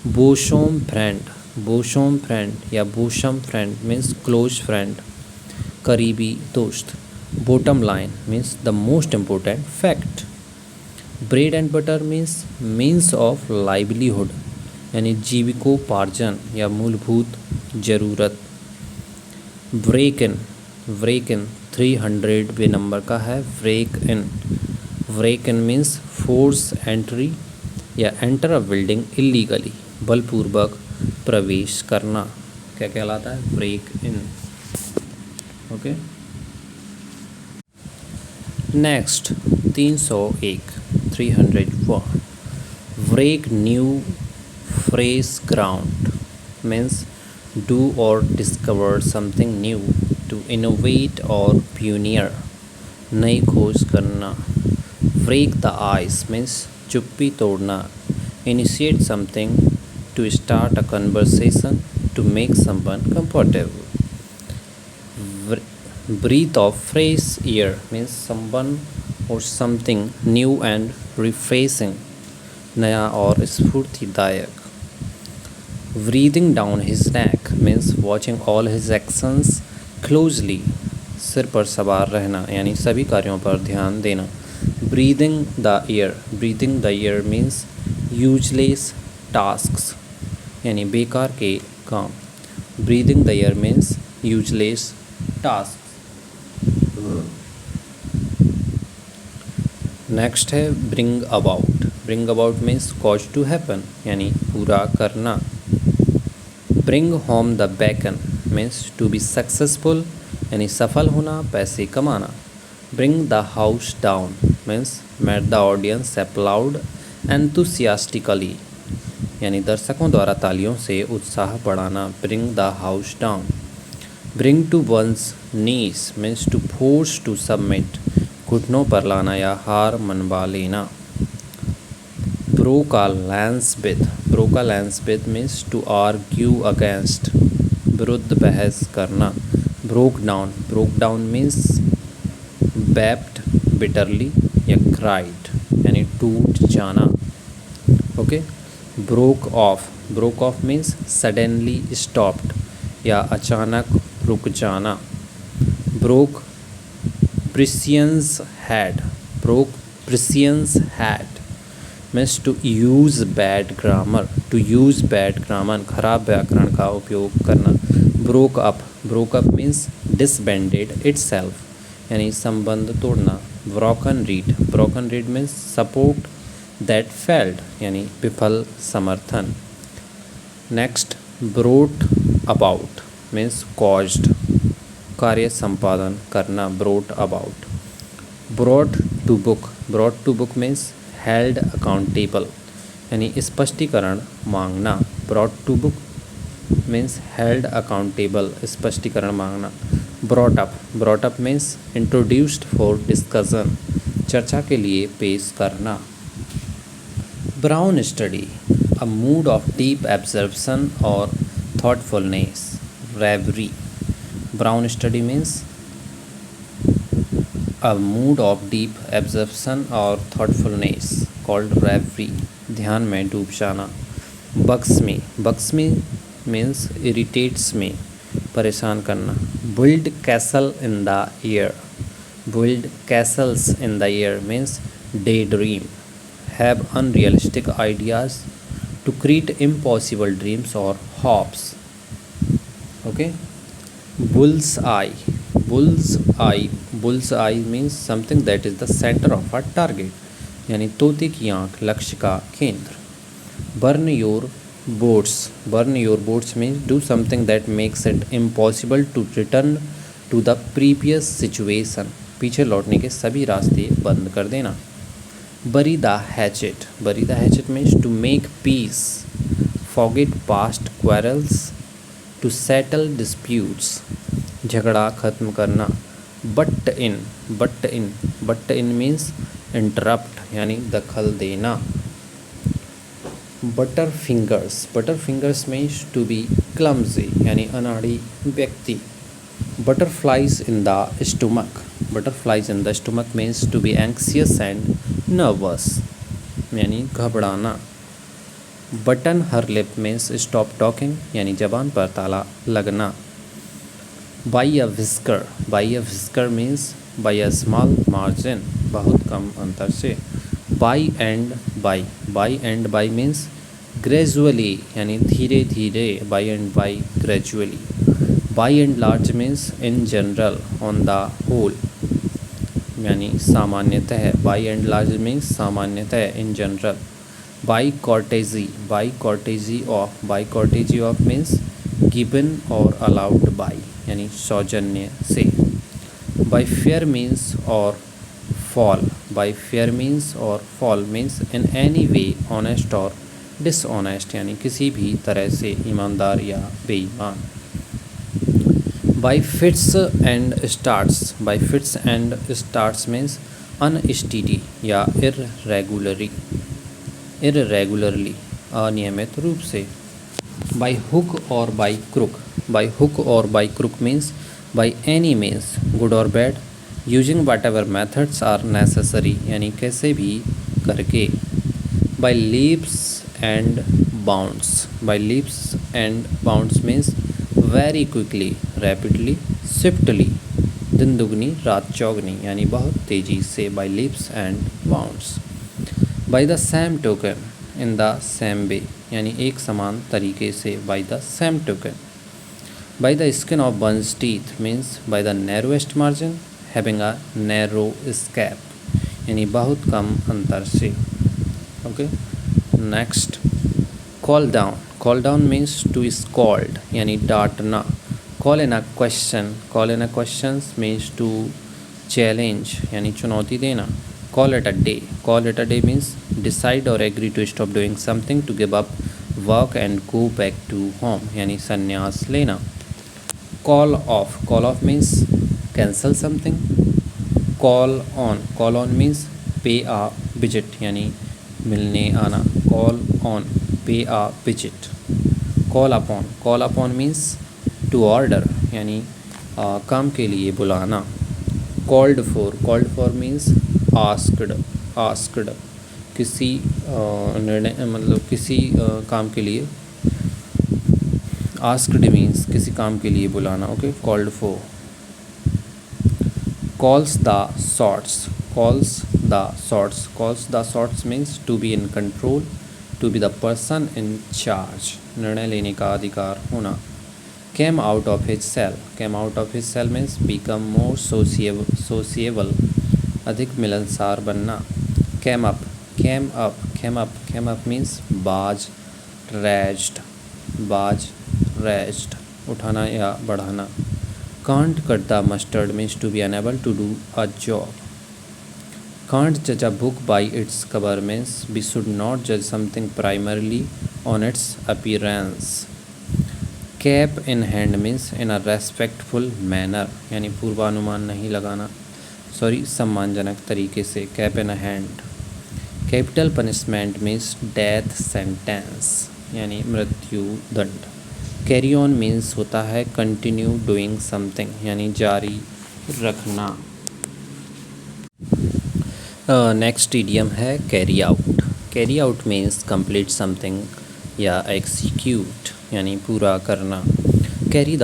Bosom friend, bosom friend या bosom friend means close friend, करीबी दोस्त। Bottom line means the most important fact. Bread and butter means of livelihood यानी जीविकोपार्जन या मूलभूत ज़रूरत। ब्रेक इन, ब्रेक इन 300वें नंबर का है break in. Break in means force entry या एंटर अ बिल्डिंग इलीगली, बलपूर्वक प्रवेश करना क्या कहलाता है? Break in. Okay, next 301 301 break new fresh ground means do और discover something new, to innovate और प्यूनियर नई खोज करना। ब्रेक द आइस मीन्स चुप्पी तोड़ना, initiate something, to start a conversation, to make someone comfortable. Breath of fresh air means someone और something new and refreshing, नया और स्फूर्तिदायक। Breathing down his neck means watching all his actions closely, सिर पर सवार रहना यानी सभी कार्यों पर ध्यान देना। Breathing the air, breathing the air means useless tasks यानी बेकार के काम। Breathing the air means useless task. Next है bring about, bring about means cause to happen यानी पूरा करना। Bring home the bacon means to be successful यानी सफल होना, पैसे कमाना। Bring the house down means made the audience applaud enthusiastically यानी दर्शकों द्वारा तालियों से उत्साह बढ़ाना। Bring the house down. Bring to one's knees means to force to submit, घुटनों पर लाना या हार मनवा लेना। Broke a lance with means to argue against, विरुद्ध बहस करना. broke down means wept bitterly या cried यानी टूट जाना. Okay. broke off means suddenly stopped या अचानक रुक जाना. broke Prussians had means to use bad grammar, खराब व्याकरण का उपयोग करना. broke up means disbanded itself यानी संबंध तोड़ना. broken reed means support that failed यानी विफल समर्थन. Next brought about means caused, कार्य संपादन करना. brought about. brought to book means held accountable यानी स्पष्टीकरण मांगना. brought to book means held accountable स्पष्टीकरण मांगना. brought up means introduced for discussion चर्चा के लिए पेश करना. brown study a mood of deep absorption or thoughtfulness. reverie. brown study means a mood of deep absorption or thoughtfulness called reverie. ध्यान में डूब जाना. bugs me means irritates me, परेशान करना. build castles in the air means daydream. have unrealistic ideas to create impossible dreams or hopes. okay. bull's eye means something that is the center of a target यानी तोते की आँख लक्ष्य का केंद्र. burn your boats means do something that makes it impossible to return to the previous situation, पीछे लौटने के सभी रास्ते बंद कर देना. bury the hatchet means to make peace, forget past quarrels, to settle disputes, झगड़ा खत्म करना. butt in means interrupt यानी दखल देना. butterfingers means to be clumsy यानी अनाड़ी व्यक्ति. butterflies in the stomach means to be anxious and nervous यानी घबराना. button her lip means stop talking यानी जबान पर ताला लगना. by a whisker means by a small margin बहुत कम अंतर से. by and by means gradually यानी धीरे धीरे. by and by gradually. by and large means in general, on the whole यानी सामान्यतः. by and large means सामान्यतः in general. by courtesy of means given or allowed by यानी सौजन्य से. by fair means or fall means in any way honest or dishonest यानी किसी भी तरह से ईमानदार या बेईमान. by fits and starts means unsteady या irregularly अनियमित रूप से. by hook or by crook means by any means good or bad, using whatever methods are necessary यानी कैसे भी करके. by leaps and bounds means very quickly, rapidly, swiftly दिन दुगनी रात चौगनी यानी बहुत तेज़ी से. by leaps and bounds. by the same token in the same way यानी एक समान तरीके से. by the same token. by the skin of one's teeth means by the narrowest margin, having a narrow escape यानी बहुत कम अंतर से. Okay. Next call down means to scold यानी डांटना. call in a question means to challenge यानी चुनौती देना. call it a day means decide or agree to stop doing something, to give up work and go back to home यानी संन्यास लेना. call off means cancel something. call on means pay a visit यानी मिलने आना, call on, pay a visit, call upon means to order यानी काम के लिए बुलाना, कॉल्ड फॉर मीन्स आस्क्ड किसी निर्णय मतलब किसी काम के लिए, आस्क्ड मीन्स किसी काम के लिए बुलाना, okay, called for, calls the shots means to be in control, to be the person in charge, निर्णय लेने का अधिकार होना, came out of his cell means become more sociable, अधिक मिलनसार बनना, came up means बाज raised उठाना या बढ़ाना, can't cut the mustard means to be unable to do a job, can't judge a book by its cover means we should not judge something primarily on its appearance, cap in hand means in a respectful manner यानी पूर्वानुमान नहीं लगाना, सम्मानजनक तरीके से, cap in a hand, capital punishment means death sentence यानी मृत्यु दंड, कैरी ऑन मीन्स होता है कंटिन्यू डूइंग समथिंग यानी जारी रखना। नेक्स्ट इडियम है carry out means complete something या एग्जीक्यूट यानी पूरा करना, carry the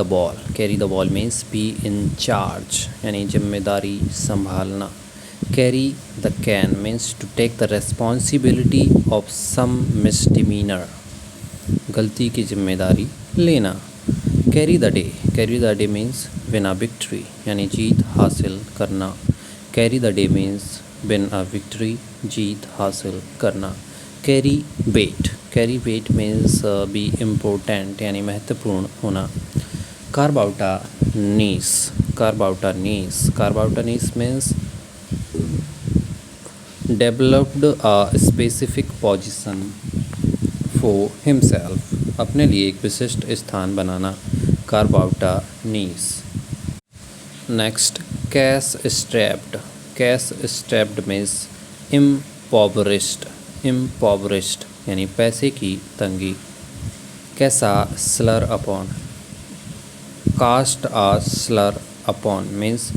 ball means be in charge यानी जिम्मेदारी संभालना, carry the can means to take the responsibility of some misdemeanour गलती की जिम्मेदारी लेना, carry the day means win a victory यानी जीत हासिल करना, carry the day means win a victory जीत हासिल करना, carry weight means be important यानी महत्वपूर्ण होना, carve out a niche means developed a specific position for himself अपने लिए एक विशिष्ट स्थान बनाना, carve out a niche. Next cash strapped means impoverished यानी पैसे की तंगी, cast a slur upon, cast a slur upon means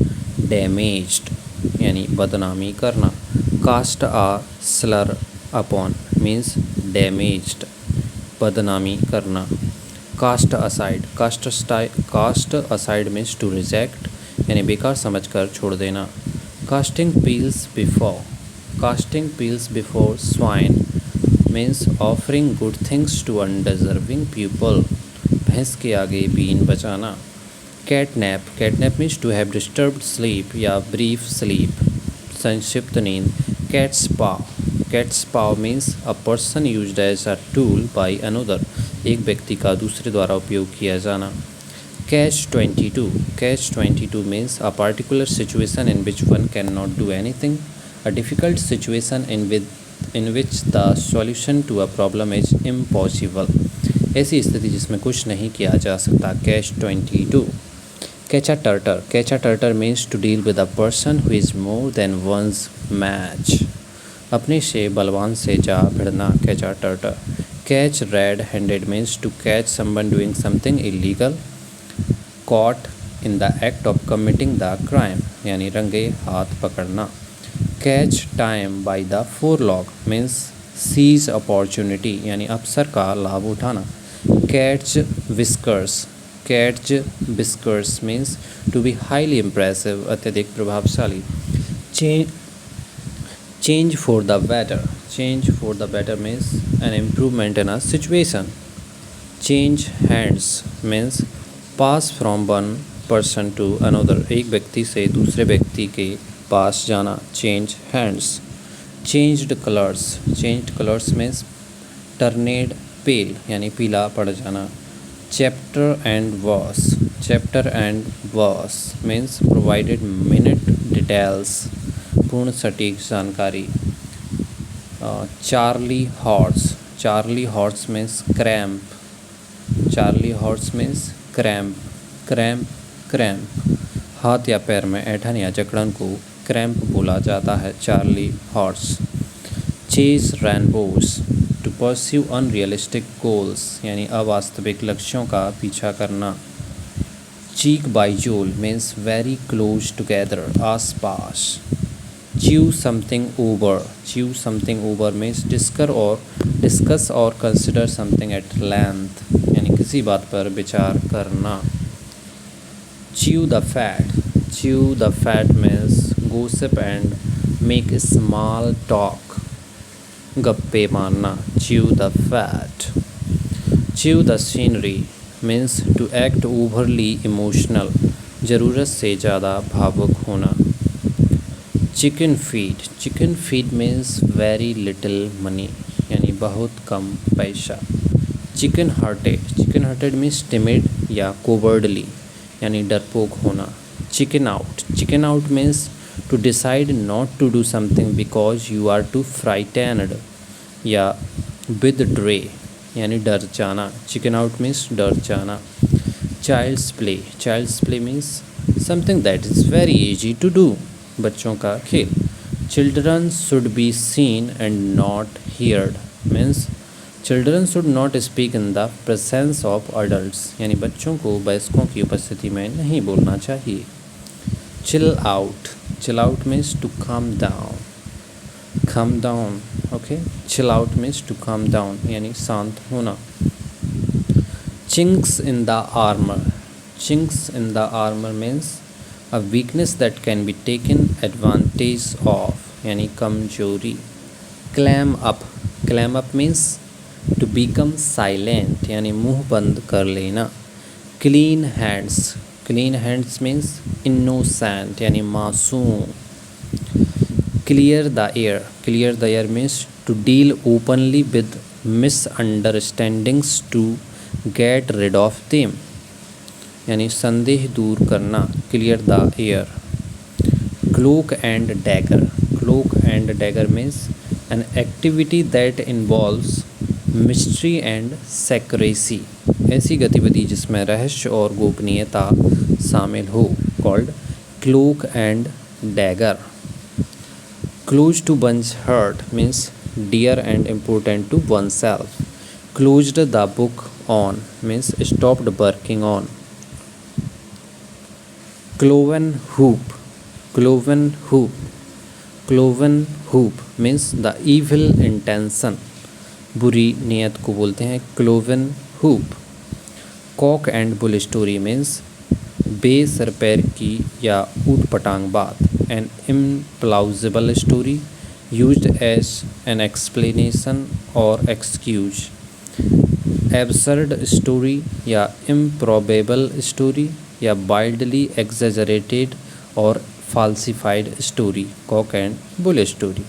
damaged यानी बदनामी करना, cast a slur upon means damaged बदनामी करना, cast aside means to reject यानी बेकार समझकर छोड़ देना, casting pearls before swine means offering good things to undeserving people भैंस के आगे बीन बचाना, catnap means to have disturbed sleep या ब्रीफ स्लीप संक्षिप्त नींद, cat's paw means a person used as a tool by another एक व्यक्ति का दूसरे द्वारा उपयोग किया जाना, catch 22 means a particular situation in which one can not do anything, a difficult situation in which the solution to a problem is impossible ऐसी स्थिति जिसमें कुछ नहीं किया जा सकता, catch 22, catch a tartar means to deal with a person who is more than one's match अपने से बलवान से जा भिड़ना, catch a tartar, catch red handed means to catch someone doing something illegal, caught in the act of committing the crime यानी रंगे हाथ पकड़ना, catch time by the forelock means seize opportunity यानी अवसर का लाभ उठाना, catch whiskers means to be highly impressive अत्यधिक प्रभावशाली, change for the better means an improvement in a situation, change hands means pass from one person to another एक व्यक्ति से दूसरे व्यक्ति के पास जाना, change hands, changed colors means turned pale यानी पीला पड़ जाना, chapter and verse means provided minute details पूर्ण सटीक जानकारी, चार्ली हॉर्स मीन्स क्रैम्प हाथ या पैर में ऐंठन या जकड़न को क्रैम्प बोला जाता है, Charlie horse, chase rainbows, to pursue unrealistic goals यानी अवास्तविक लक्ष्यों का पीछा करना। Cheek by jowl means very close together, आस पास। Chew something over means discuss और कंसिडर समथिंग एट लेंथ यानी किसी बात पर विचार करना। Chew the fat means gossip and make small talk, गप्पे मारना। Chew the fat. Chew the scenery means to act overly emotional, ज़रूरत से ज़्यादा भावुक होना। Chicken feed means very little money यानी बहुत कम पैसा। चिकन हार्टेड मीन्स टिमिड या कोवर्डली यानी डरपोक होना। Chicken out means to decide not to do something because you are too frightened या विदड्रे यानी डर जाना। चिकन आउट मीन्स डर जाना। Child's play means something that is very easy to do, बच्चों का खेल। Children should be seen and not heard means children should not speak in the presence of adults यानी बच्चों को वयस्कों की उपस्थिति में नहीं बोलना चाहिए। Chill out means to calm down okay. Chill out means to calm down यानी शांत होना। Chinks in the armour means a weakness that can be taken advantage of यानी कमजोरी। clam up means to become silent यानी मुंह बंद कर लेना। clean hands means innocent यानी मासूम। clear the air means to deal openly with misunderstandings to get rid of them यानी संदेह दूर करना। Clear the air. Cloak and dagger means an activity that involves mystery and secrecy ऐसी गतिविधि जिसमें रहस्य और गोपनीयता शामिल हो, called cloak and dagger. Close to one's heart means dear and important to oneself. Closed the book on means stopped working on. Cloven hoop means the evil intention, बुरी नियत को बोलते हैं cloven hoop। Cock and bull story means बेसरपैर की या ऊट पटांग बात। An implausible story used as an explanation or excuse। Absurd story या improbable story या वाइल्डली एग्जेजरेटेड और falsified story, cock and bull story.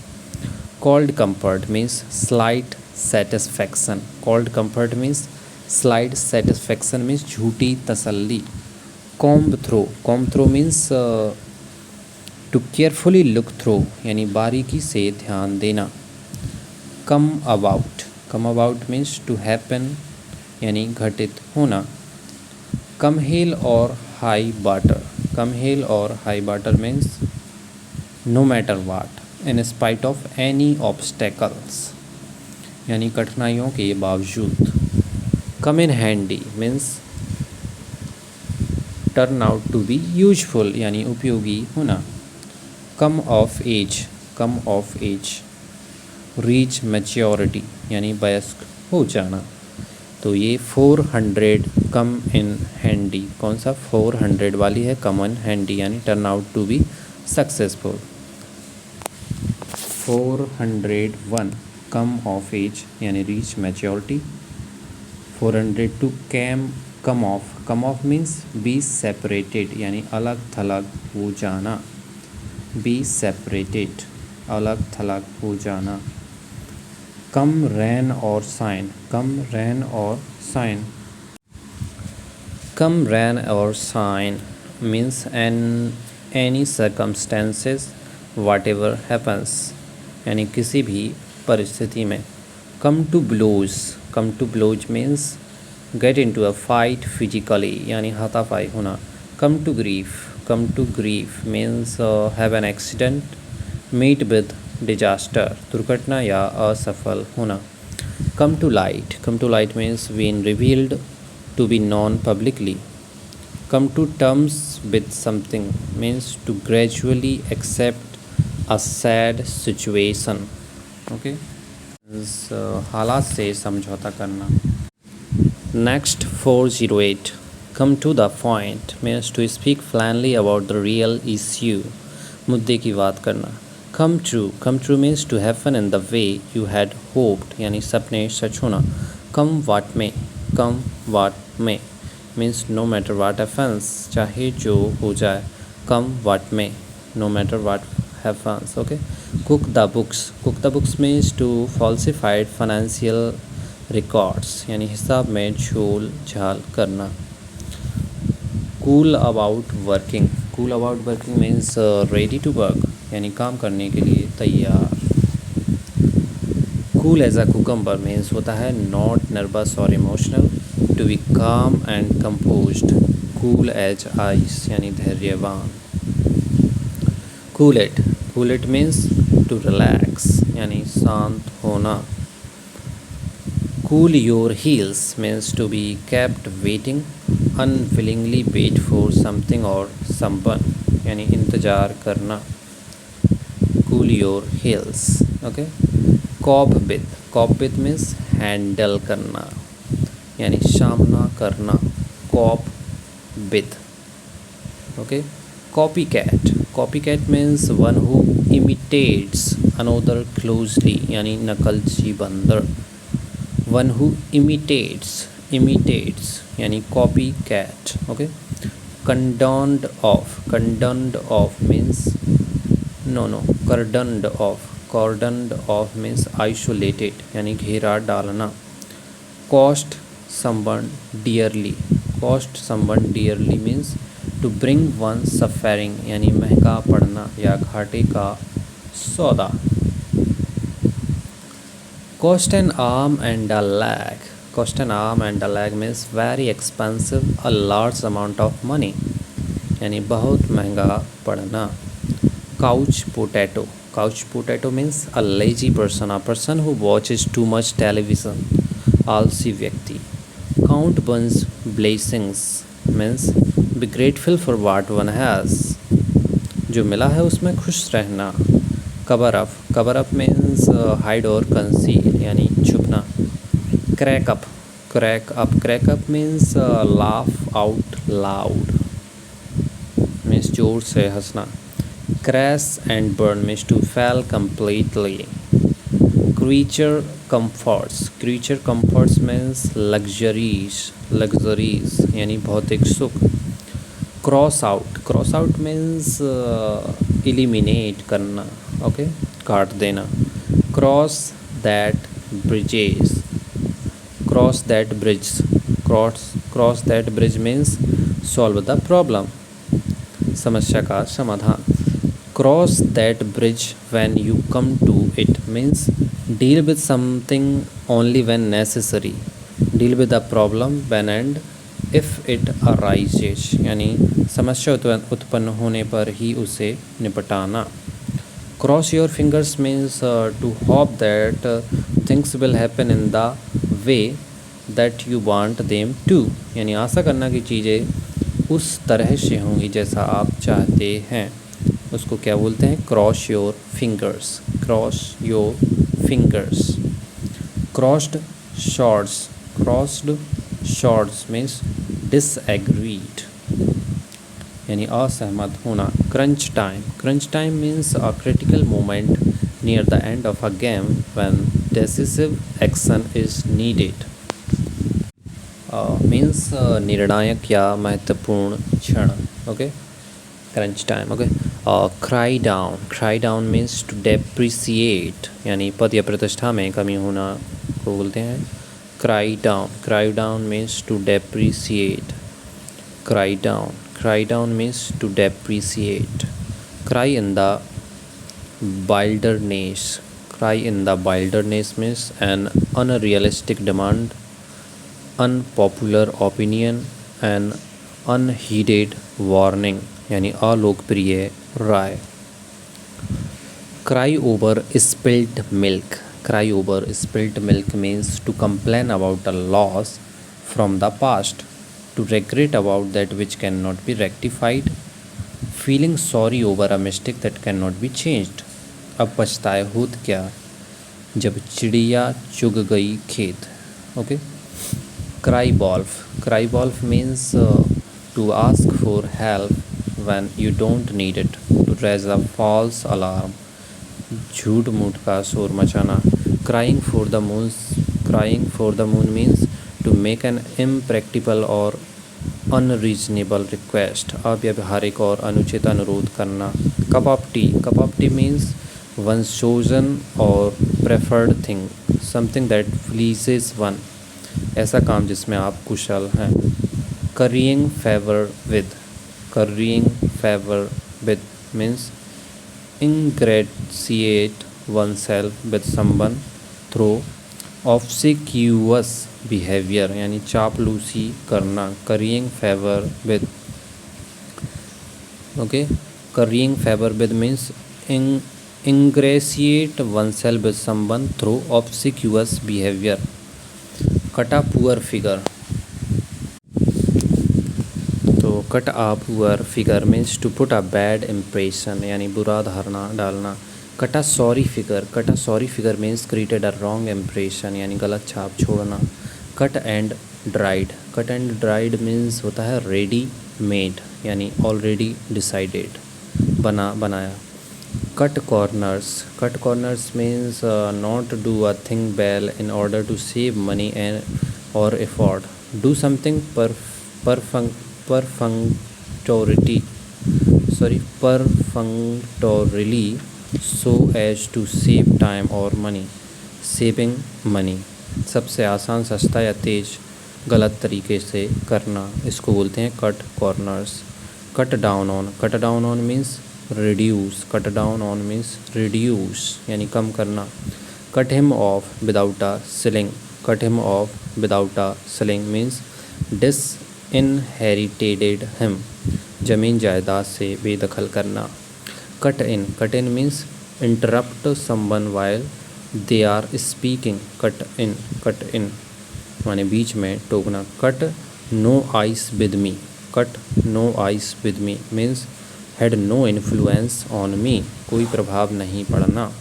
Cold comfort means slight satisfaction means झूठी तसल्ली। Comb through means to carefully look through यानी बारीकी से ध्यान देना। Come about means to happen यानी घटित होना। कम हिल और high water means no matter what in spite of any obstacles यानी कठिनाइयों के बावजूद। Come in handy means turn out to be useful यानी उपयोगी होना। कम ऑफ एज रीच मैच्योरिटी यानी वयस्क हो जाना। तो ये 400 कम इन हैंडी, कौन सा 400 वाली है, कम इन हैंडी यानी turn out to be successful. 401 come of age यानी reach maturity. 402 come off means be separated यानी अलग थलग हो जाना। बी सेपरेटेड अलग थलग हो जाना। Come rain or shine means any circumstances whatever happens यानी किसी भी परिस्थिति में। Come to blows means get into a fight physically यानी हाथापाई होना। Come to grief means have an accident, meet with disaster, दुर्घटना या असफल होना। Come to light means been revealed to be known publicly. Come to terms with something means to gradually accept a sad situation. Okay, हालात से समझौता करना। Next 408, come to the point means to speak plainly about the real issue, मुद्दे की बात करना। Come true means to happen in the way you had hoped, यानी सपने सच होना। Come what may means no matter what happens, चाहे जो हो जाए। Come what may, no matter what happens. Okay, cook the books means to falsified financial records, यानी हिसाब में झोल झाल करना। Cool about working means ready to work, यानी काम करने के लिए तैयार। Cool as a cucumber means होता है not nervous or emotional. To be calm and composed, cool as ice, यानी धैर्यवान। Cool it means to relax, यानी शांत होना। Cool your heels means to be kept waiting, unwillingly wait for something or someone, यानी इंतज़ार करना। Cool your heels. Okay, cope with means handle करना, यानी सामना करना। Corp with. Okay, copy cat means one who imitates another closely, यानी नकलची बंदर। वन हु इमिटेट्स यानी copy cat. Okay, condoned off means cordoned off means isolated, यानी घेरा डालना। Cost someone dearly means to bring one suffering, यानी महंगा पड़ना या घाटे का सौदा। Cost an arm and a leg means very expensive, a large amount of money, यानी बहुत महंगा पड़ना। Couch potato means a lazy person, a person who watches too much television, आलसी व्यक्ति। Count one's blessings means be grateful for what one has, जो मिला है उसमें खुश रहना। कवर अप मीन्स हाइड और कंसील, यानी छुपना। Crack up means laugh out loud, means जोर से हंसना। Crash and burn means to fail completely. Creature comforts means luxuries, यानी भौतिक सुख। क्रॉस आउट मीन्स एलिमिनेट करना। ओके, काट देना। Cross that bridge means solve the problem, समस्या का समाधान। Cross that bridge when you come to it means deal with something only when necessary, deal with the problem when and if it arises, यानी समस्या उत्पन्न होने पर ही उसे निपटाना। Cross your fingers means to hope that things will happen in the way that you want them to, यानी आशा करना कि चीज़ें उस तरह से होंगी जैसा आप चाहते हैं। उसको क्या बोलते हैं? Cross your fingers. Crossed swords means disagreed, यानी असहमत होना। Crunch time means a critical moment near the end of a game when decisive action is needed, means निर्णायक या महत्वपूर्ण क्षण। Okay, crunch time. Okay, cry down means to depreciate, यानी पद या प्रतिष्ठा में कमी होना को बोलते हैं cry down means to depreciate. Cry down means to depreciate. Cry in the wilderness means an unrealistic demand, unpopular opinion, an unheeded warning, यानी अलोकप्रिय राय। Cry over spilt milk. Cry over spilt milk means to complain about a loss from the past, to regret about that which cannot be rectified, feeling sorry over a mistake that cannot be changed. अब पछताए होत क्या जब चिड़िया चुग गई खेत. Okay. Cry wolf. Cry wolf means to ask for help when you don't need it, to raise a false alarm, झूठ मूठ का शोर मचाना. Crying for the moon. Crying for the moon means to make an impractical or unreasonable request, अव्यावहारिक और अनुचित अनुरोध करना. Cup of tea. Cup of tea means one's chosen or preferred thing, something that pleases one, ऐसा काम जिसमें आप कुशल हैं. Currying favor with. Currying favor with means ingratiate oneself with someone through obsequious behavior, यानी चापलूसी करना. Currying favor with. Okay. Currying favor with means ingratiate oneself with someone through obsequious behavior. Cut a poor figure. तो cut a poor figure means to put a bad impression, यानी बुरा धारणा डालना. Cut a sorry figure. Cut a sorry figure means created a wrong impression, यानी गलत छाप छोड़ना. Cut and dried. Cut and dried means होता है ready made, यानी already decided, बनाया. Cut corners. Cut corners means not do a thing well in order to save money or effort. Do something perfunctorily so as to save time or money. Saving money. सबसे आसान, सस्ता या तेज गलत तरीके से करना, इसको बोलते हैं cut corners. Cut down on. Cut down on means reduce. Cut down on means reduce, यानी कम करना. Cut him off without a shilling. Cut him off without a shilling means disinherited him, ज़मीन जायदाद से बेदखल करना. Cut in. Cut in means interrupt someone while they are speaking. Cut in. Cut in माने बीच में टोकना. Cut no ice with me. Cut no ice with me means had no influence on me, कोई प्रभाव नहीं पड़ना.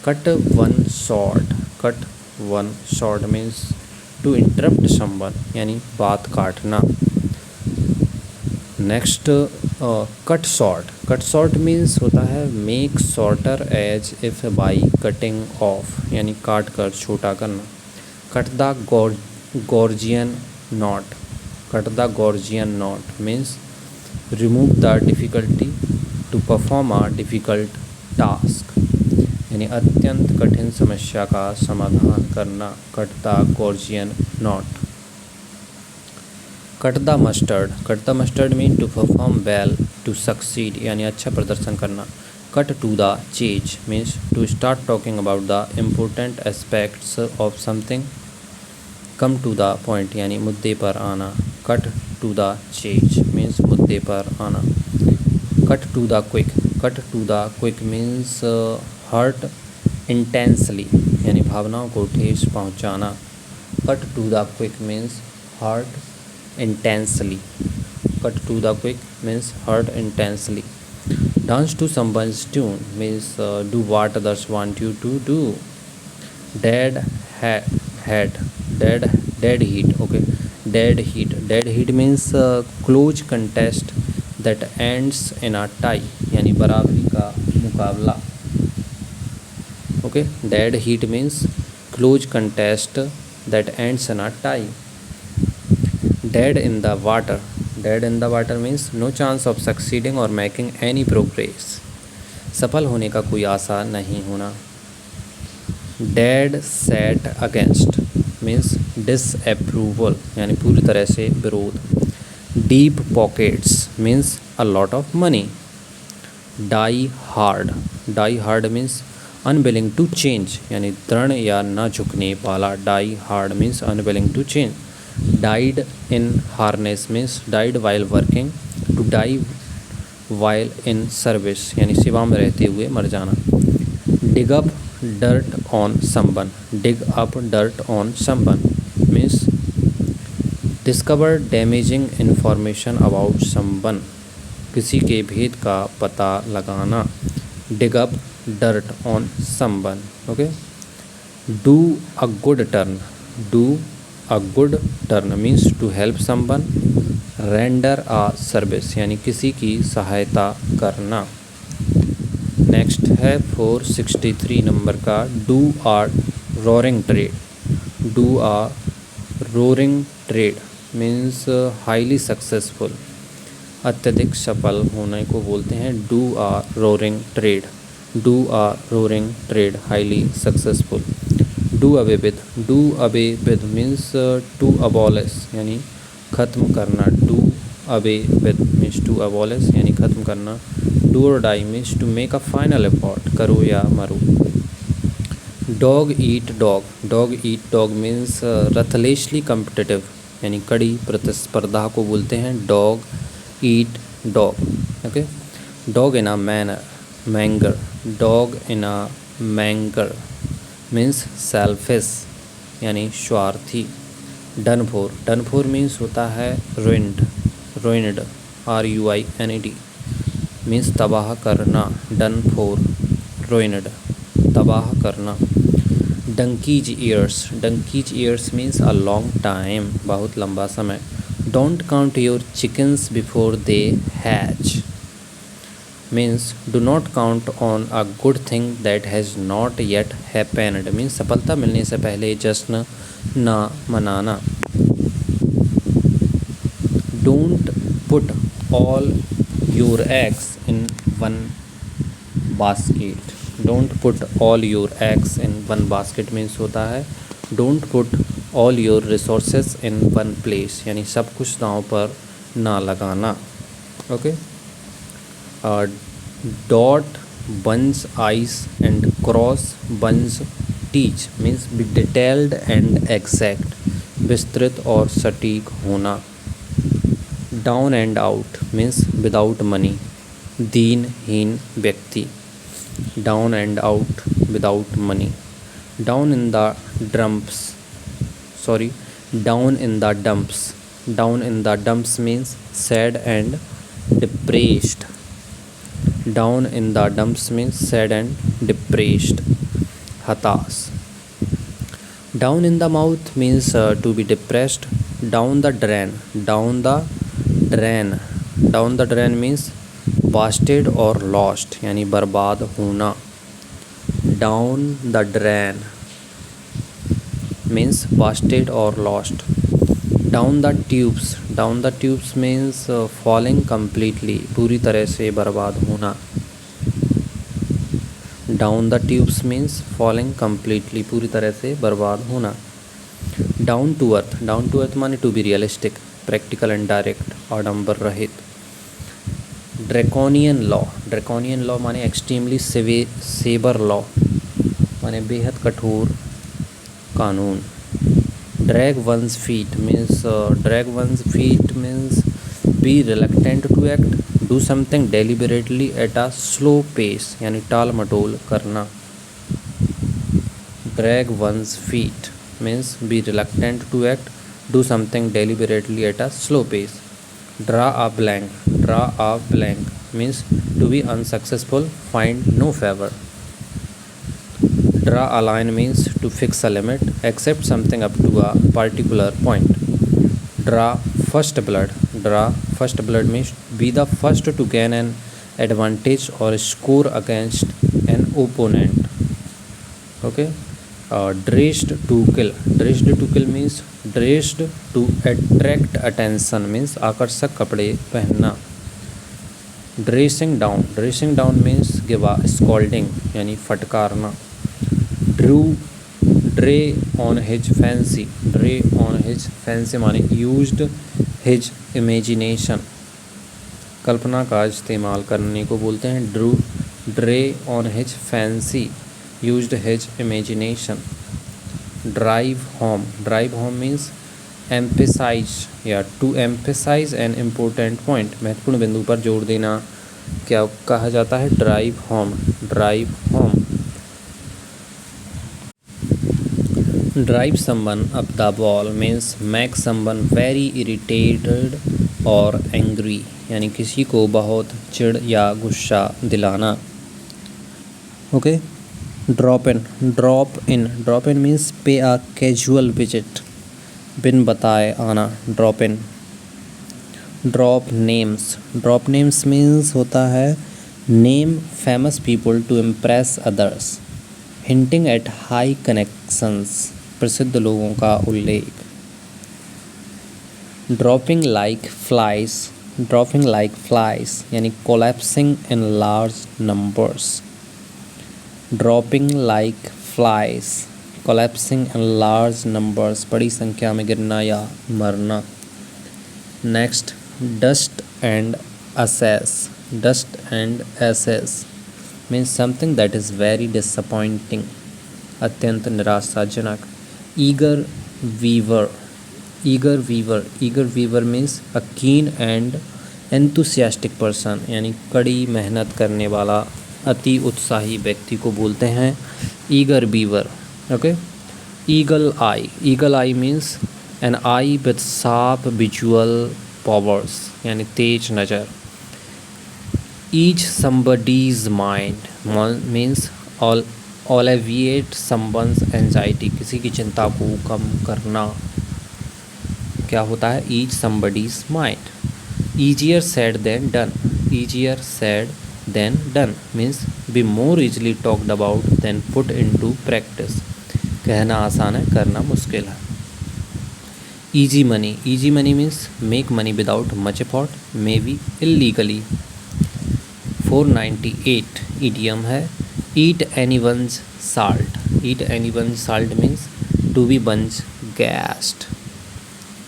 Cut one short. Cut one short means to interrupt someone, यानी बात काटना. Next cut short. Cut short means होता है make shorter as if by cutting off, यानी काट कर छोटा करना. Cut the Gordian knot. Cut the Gordian knot means remove the difficulty to perform a difficult task, यानी अत्यंत कठिन समस्या का समाधान करना. Cut the Gordian knot. Cut the mustard. Cut the mustard mean to perform well, to succeed, यानी अच्छा प्रदर्शन करना. Cut to the chase means to start talking about the important aspects of something. Come to the point, यानी मुद्दे पर आना. Cut to the chase means मुद्दे पर आना. Cut to the quick. Cut to the quick means hurt intensely, यानी भावनाओं को ठेस पहुंचाना. Cut to the quick means hurt intensely. Cut to the quick means hurt intensely. Dance to someone's tune means do what others want you to do. Dead heat. Okay. Dead heat. Dead heat means close contest that ends in a tie, यानी बराबरी का मुकाबला. Okay. Dead heat means close contest that ends in a tie. Dead in the water. Dead in the water means no chance of succeeding or making any progress. सफल होने का कोई आशा नहीं होना. Dead set against means disapproval, यानी पूरी तरह से विरोध. Deep pockets means a lot of money. Die hard. Die hard means unwilling to change, यानी दृढ़ या न झुकने वाला. Die hard means unwilling to change. Died in harness means died while working. To die while in service, यानी सेवा में रहते हुए मर जाना. Dig up dirt on someone. Dig up dirt on someone means discover damaging information about someone. किसी के भेद का पता लगाना. Dig up dirt on someone. Okay. Do a good turn. Do a good turn means to help someone. Render a service यानी किसी की सहायता करना. नेक्स्ट है 463 नंबर का do a roaring trade. Do a roaring trade means highly successful, अत्यधिक सफल होने को बोलते हैं do a roaring trade. Do a roaring trade highly successful. Do away with. Do away with means to abolish यानी ख़त्म करना. Do away with means to abolish यानी ख़त्म करना. Do or die means to make a final effort, करो या मरो. Dog eat dog. Dog eat dog means ruthlessly competitive यानी कड़ी प्रतिस्पर्धा को बोलते हैं dog eat dog. Okay. Dog in a manner manger. Dog in a manger means selfish यानी स्वार्थी. Done for. Done for means होता है रुइंड. रुइंड RUINED मीन्स तबाह करना. डन फॉर रुइनड तबाह करना. Donkeys years. Donkeys years means a long time बहुत लंबा समय. Don't count your chickens before they hatch means do not count on a good thing that has not yet happened means सफलता मिलने से पहले जश्न ना मनाना. Don't put all your eggs in one basket. Don't put all your eggs in one basket means होता है don't put all your resources in one place यानी सब कुछ दांव पर ना लगाना. Okay. dot one's eyes and cross one's teeth means be detailed and exact विस्तृत और सटीक होना. Down and out means without money दीनहीन व्यक्ति. Down and out without money. Down in the dumps down in the dumps. Down in the dumps means sad and depressed. Down in the dumps means sad and depressed हताश. Down in the mouth means to be depressed. Down the drain. Down the drain. Down the drain means wasted और lost यानी बर्बाद होना. Down the drain means wasted और lost. Down the tubes. Down the tubes means falling completely पूरी तरह से बर्बाद होना. Down the tubes means falling completely पूरी तरह से बर्बाद होना. Down to earth. Down to earth माने to be realistic practical and direct आडंबर रहित. Draconian law. ड्रैकोनियन लॉ माने एक्सट्रीमली सेवर लॉ माने बेहद कठोर कानून. Drag one's feet means be reluctant to act. Do something deliberately at a slow pace यानी टाल मटोल करना. Drag one's feet means be reluctant to act. Do something deliberately at a slow pace. Draw a blank. Draw a blank means to be unsuccessful, find no favor. Draw a line means to fix a limit, accept something up to a particular point. Draw first blood. Draw first blood means be the first to gain an advantage or score against an opponent. Okay. Dressed to kill. Dressed to kill means dressed to attract attention means आकर्षक कपड़े पहनना. Dressing down. Dressing down means give a scolding यानी फटकारना. Dray on his fancy. Dray on his fancy माने used his imagination कल्पना का इस्तेमाल करने को बोलते हैं. Dray on his fancy used his imagination. Drive home. Drive home means emphasize या to emphasize an important point महत्वपूर्ण बिंदु पर जोर देना क्या कहा जाता है. Drive home. Drive home drive someone up the wall means make someone very irritated और एंग्री, यानी किसी को बहुत चिढ़ या गुस्सा दिलाना। ओके, ड्रॉप इन मीन्स पे अ कैजुअल विजिट, बिन बताए आना, drop in. Drop names means होता है name famous people to impress others, hinting at high connections, प्रसिद्ध लोगों का उल्लेख। ड्रॉपिंग लाइक फ्लाइज यानी collapsing in large numbers. Dropping like flies, collapsing in large numbers, बड़ी संख्या में गिरना या मरना। Next, dust and ashes means something that is very disappointing, अत्यंत निराशाजनक। ईगर वीवर मीन्स अ कीन एंड एंथुसियास्टिक पर्सन, यानी कड़ी मेहनत करने वाला अति उत्साही व्यक्ति को बोलते हैं eager beaver. Okay, eagle eye means an eye with sharp visual powers, यानी तेज नज़र। Ease somebody's mind means alleviate someone's anxiety, किसी की चिंता को कम करना क्या होता है, ease somebody's mind। easier said than done means be more easily talked about than put into practice, कहना आसान है करना मुश्किल है। easy money means make money without much effort, maybe illegally। 498 idiom है eat anyone's salt means to be one's guest,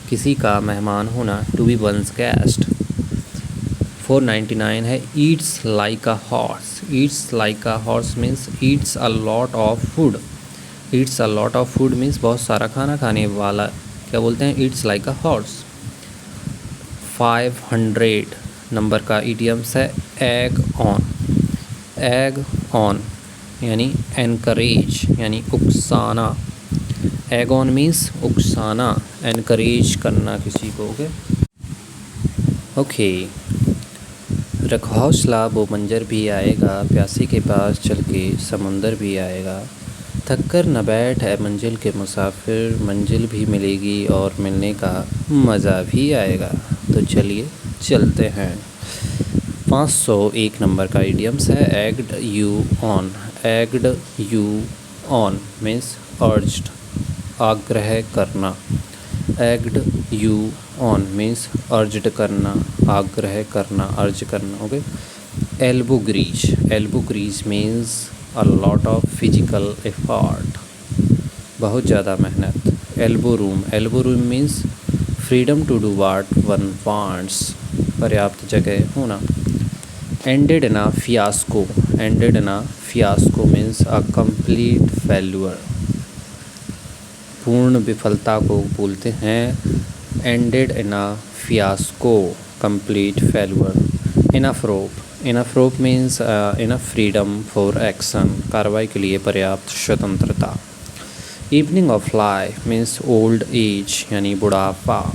किसी का मेहमान होना, to be one's guest। 499 है eats like a horse means eats a lot of food means बहुत सारा खाना खाने वाला, क्या बोलते हैं, eats like a horse। 500 number का इडियम्स है एग ऑन यानी एनकरेज यानी उकसाना। एग ऑन मीन्स उकसाना, एनकरेज करना किसी को। ओके, रख हौसला वो मंजर भी आएगा, प्यासी के पास चल के समुंदर भी आएगा। थक कर न बैठ है मंजिल के मुसाफिर, मंजिल भी मिलेगी और मिलने का मज़ा भी आएगा। तो चलिए चलते हैं। 501 नंबर का इडियम्स है egged you on means urged, आग्रह करना। Egged you on means urged करना, आग्रह करना, अर्ज करना। Okay, elbow grease means a lot of physical effort, बहुत ज़्यादा मेहनत। Elbow room means freedom to do what one wants, पर्याप्त जगह होना। Ended in a fiasco means a complete failure, पूर्ण विफलता को बोलते हैं ended in a fiasco, complete failure. Enough rope means enough freedom for action, कार्रवाई के लिए पर्याप्त स्वतंत्रता। Evening of life means old age यानी बुढ़ापा।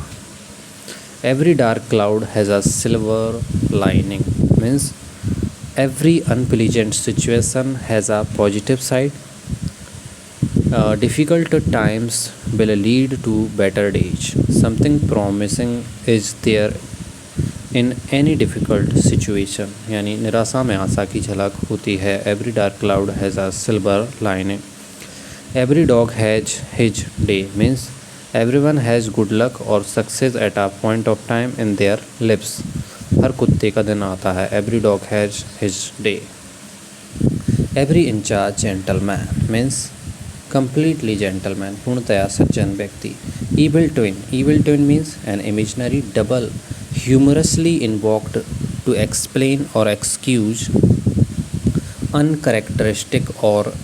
Every dark cloud has a silver lining means every unpleasant situation has a positive side. Difficult times will lead to better days. Something promising is there in any difficult situation, यानी निराशा में आशा की झलक होती है। Every dark cloud has a silver lining. Every dog has his day means everyone has good luck or success at a point of time in their lives. हर कुत्ते का दिन आता है। Every dog has his day. Every inch a gentleman means completely gentleman, पूर्णतया सज्जन व्यक्ति। Evil twin means an imaginary double humorously invoked to explain or excuse uncharacteristic or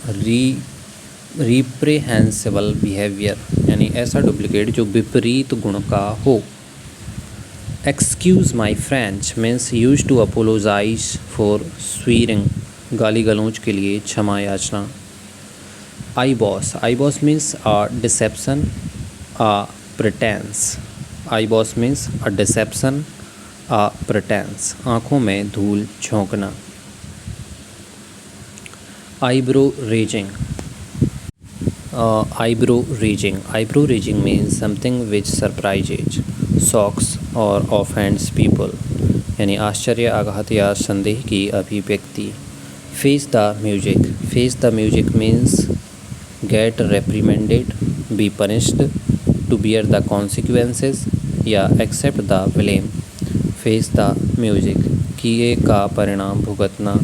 reprehensible behaviour, यानी ऐसा डुप्लीकेट जो विपरीत गुण का हो। Excuse my French means use to apologise for swearing, गाली गलौज के लिए क्षमा याचना। Eyeboss means a deception, a pretense. Eyeboss means a deception, a pretense. आँखों में धूल झोंकना. Eyebrow raising. Eyebrow raising means something which surprises, shocks or offends people. यानी आश्चर्य, आघात या संदेह की अभिव्यक्ति. Face the music means get reprimanded, be punished, to bear the consequences या accept the blame. Face the music, किए का परिणाम भुगतना.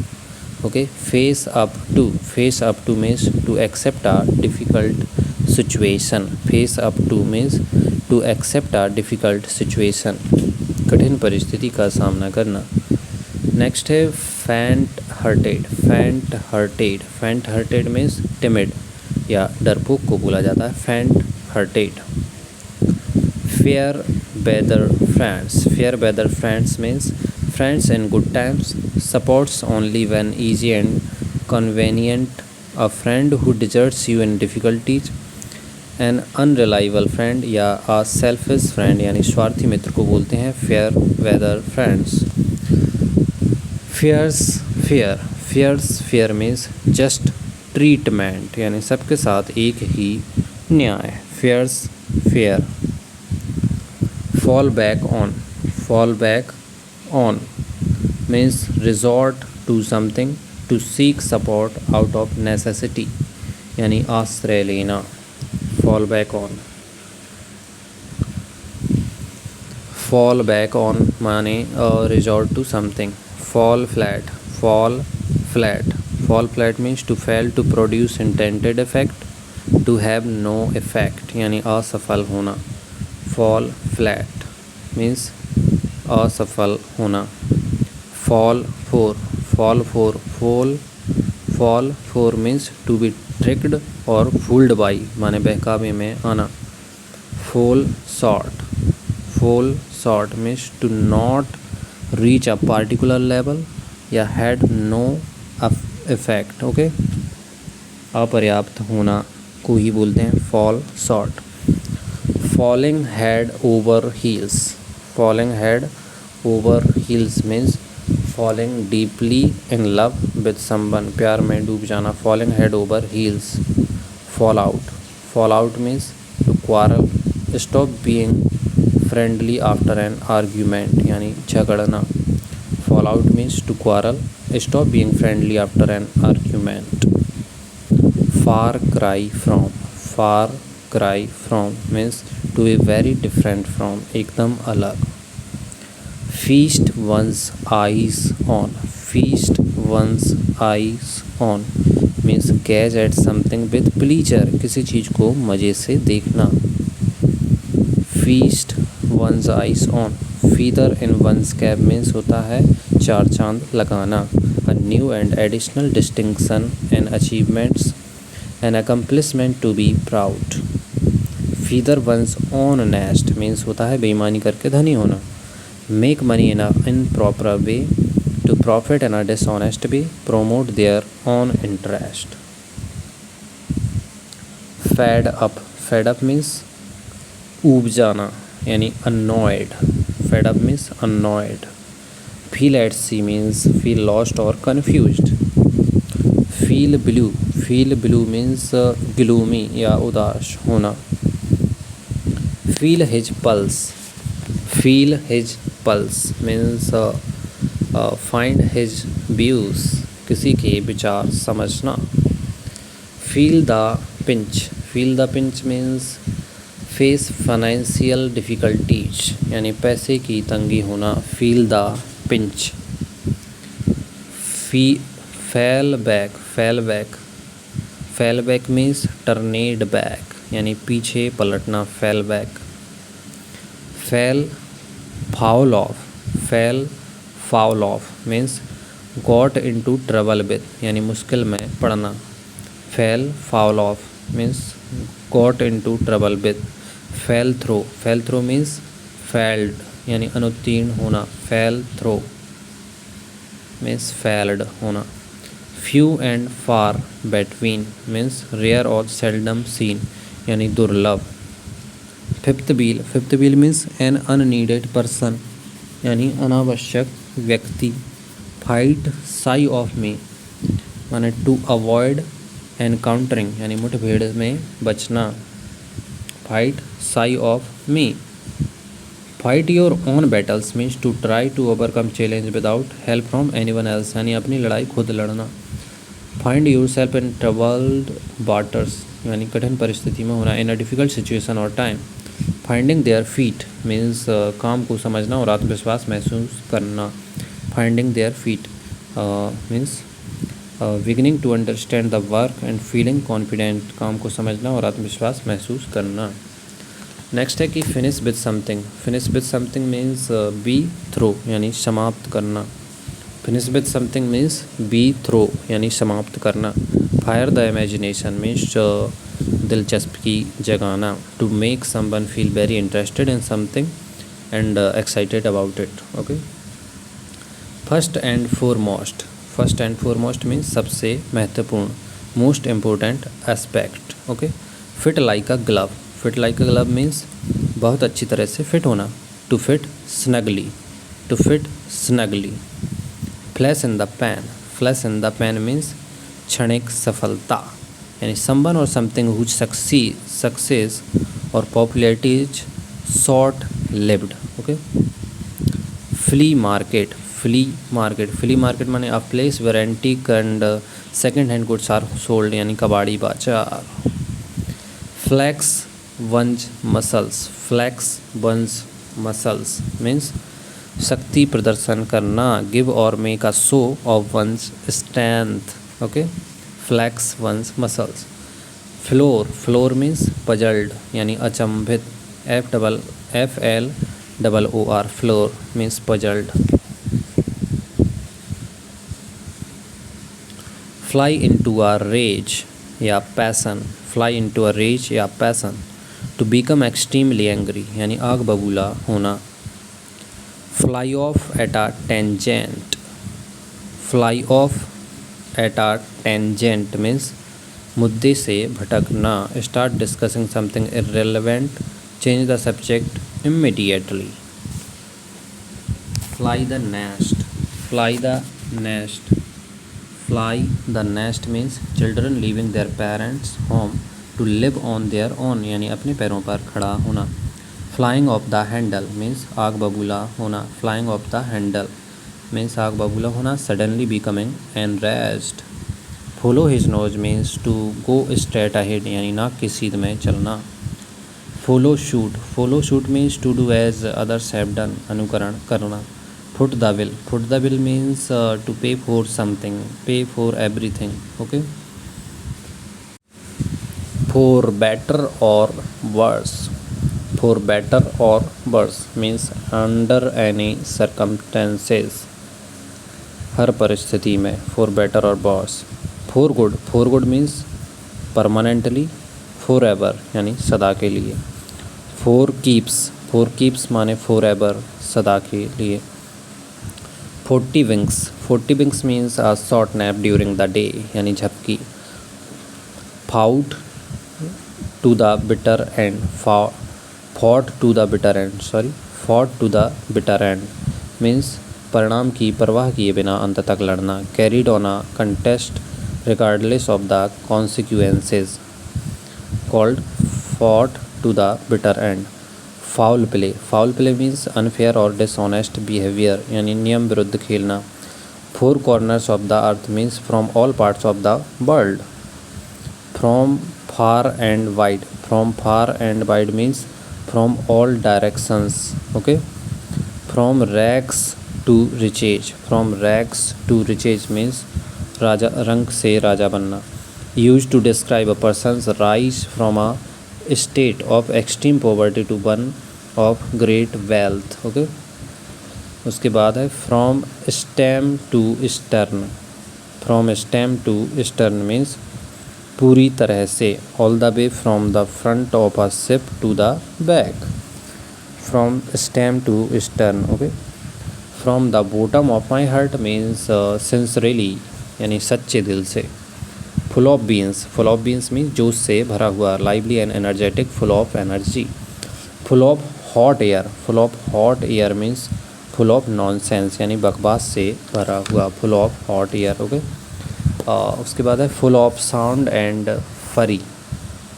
Okay, face up to means to accept a difficult situation. Face up to means to accept a difficult situation, कठिन परिस्थिति का सामना करना. नेक्स्ट है faint hearted means timid या डरपोक को बोला जाता है faint hearted. fair weather friends means friends in good times, supports only when easy and convenient, a friend who deserts you in difficulties, an unreliable friend या a selfish friend यानी स्वार्थी मित्र को बोलते हैं fair weather friends. fear means just treatment यानी सबके साथ एक ही न्याय. fear. fall back on means resort to something to seek support out of necessity यानी आश्रय लेना. fall back on माने resort to something. fall flat means to fail to produce intended effect, to have no effect यानी असफल होना. fall flat means असफल होना. fall for means to be tricked or fooled by माने बहकावे में आना. fall short means to not reach a particular level या had no effect. ओके, अपर्याप्त होना को ही बोलते हैं fall short. falling head over heels means falling deeply in love with someone, प्यार में डूब जाना. falling head over heels. fall out means to quarrel, stop being friendly after an argument यानी झगड़ना. fall out means to quarrel, stop being friendly after an argument. far cry from means to be very different from, एकदम अलग. feast one's eyes on means gaze at something with pleasure, किसी चीज़ को मज़े से देखना. feast one's eyes on. feather in one's cap means होता है चार चांद लगाना. a new and additional distinction and achievements, an accomplishment to be proud. feather one's own nest means होता है बेईमानी करके धनी होना. make money in a improper way, to profit in a dishonest way, promote their own interest. fed up means ऊब जाना यानी annoyed. fed up means annoyed. feel at sea means feel lost or confused. feel blue means gloomy या उदास होना. feel his pulse means find his views, किसी के विचार समझना. feel the pinch means face financial difficulties यानी पैसे की तंगी होना. feel the pinch. fall back means turned back यानी पीछे पलटना. fall back. foul off means got into trouble with यानी मुश्किल में पड़ना. foul off means got into trouble with. fell through means failed यानी अनुत्तीर्ण होना. fell through means failed होना. few and far between means rare or seldom seen यानी दुर्लभ। Fifth wheel means an unneeded person यानी अनावश्यक व्यक्ति। फाइट साई ऑफ मी माने टू अवॉइड एनकाउंटरिंग यानी मुठभेड़ में बचना। Fight shy of me. Fight your own battles means to try to overcome challenge without help from anyone else यानी अपनी लड़ाई खुद लड़ना। Find yourself in troubled waters यानी कठिन परिस्थिति में होना in a difficult situation or time. Finding their feet means काम को समझना और आत्मविश्वास महसूस करना। Finding their feet means beginning to understand the work and feeling confident काम को समझना और आत्मविश्वास महसूस करना। नेक्स्ट है कि finish with something. Finish with something means be through यानी समाप्त करना। Finish with something means be through यानी समाप्त करना। फायर द इमेजिनेशन मीन्स दिलचस्पी जगाना। To make someone feel very interested in something and excited about it. Okay. First and foremost. First and foremost means सबसे महत्वपूर्ण, most important aspect. Okay. Fit like a glove. Fit like a glove means बहुत अच्छी तरह से fit होना। To fit snugly. To fit snugly. Flash in the pan. Flash in the pan means क्षणिक सफलता यानी समवन और something whose success or popularity is short lived. Okay. Flea market. Flea market. Flea market माने a place where antique and second hand goods are sold यानी कबाड़ी बाजार। Flex one's muscles. Flex one's muscles means शक्ति प्रदर्शन करना। Give or make a show of one's strength. Okay. Flex one's muscles. Floor. Floor means puzzled यानी अचंभित। FLOOR floor means puzzled. Fly into a rage या passion. Fly into a rage या passion. To become extremely angry यानी आग बबूला होना। Fly off at a tangent. Fly off at a tangent means मुद्दे से भटकना। Start discussing something irrelevant. Change the subject immediately. Fly the nest. Fly the nest. Fly the nest means children leaving their parents home to live on their own यानी अपने पैरों पर खड़ा होना। Flying off the handle means आग बबूला होना। Flying off the handle means आग बबूला होना। Suddenly becoming enraged. Follow his nose means to go straight ahead यानी नाक की सीध में चलना। Follow suit. Follow suit means to do as others have done अनुकरण करना। Foot the bill. Foot the bill means to pay for something, pay for everything. Okay. For better or worse. For better or worse means under any circumstances हर परिस्थिति में। For better or worse. For good. For good means permanently, for ever यानी सदा के लिए। For keeps. For keeps माने for ever सदा के लिए। 40 winks. 40 winks means a short nap during the day यानी झपकी। Fought to the bitter end. Fought to the bitter end sorry fought to the bitter and means परिणाम की परवाह किए बिना अंत तक लड़ना। Carried on a contest regardless of the consequences called fought to the bitter end. Foul play. Foul play means unfair or dishonest behavior यानी नियम विरुद्ध खेलना। Four corners of the earth means from all parts of the world. From far and wide. From far and wide means from all directions. Okay. From rags to riches. From rags to riches means राजा रंग से राजा बनना। Use to describe a person's rise from a state of extreme poverty to one of great wealth. Okay. उसके बाद है from stem to stern. From stem to stern means पूरी तरह से। All the way from the front of a ship to the back. From stem to stern. Okay. From the bottom of my heart means sincerely यानी सच्चे दिल से। Full of beans means जोश से भरा हुआ, lively and energetic, full of energy. Full of hot air means full of nonsense, यानी बकवास से भरा हुआ, full of hot air. Okay, उसके बाद है full of sound and fury.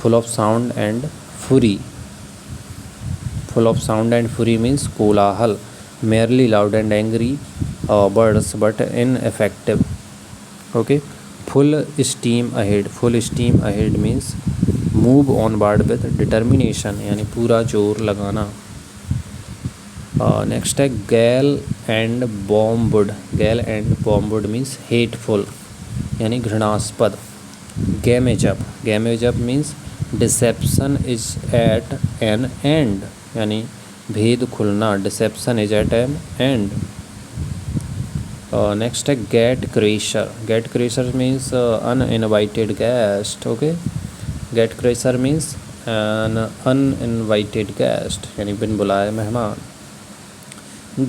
Full of sound and fury means कोलाहल, merely loud and angry birds but ineffective. Okay, full steam ahead means move onward with determination, यानी पूरा जोर लगाना। Next है गैल एंड बॉम्बुड मीन्स हेटफुल, यानी घृणास्पद। Game's up means deception is at an end, यानी भेद खुलना, deception is at an end. Next है gate crasher means uninvited guest. Okay, gate crasher means an uninvited guest, यानी बिन बुलाए मेहमान।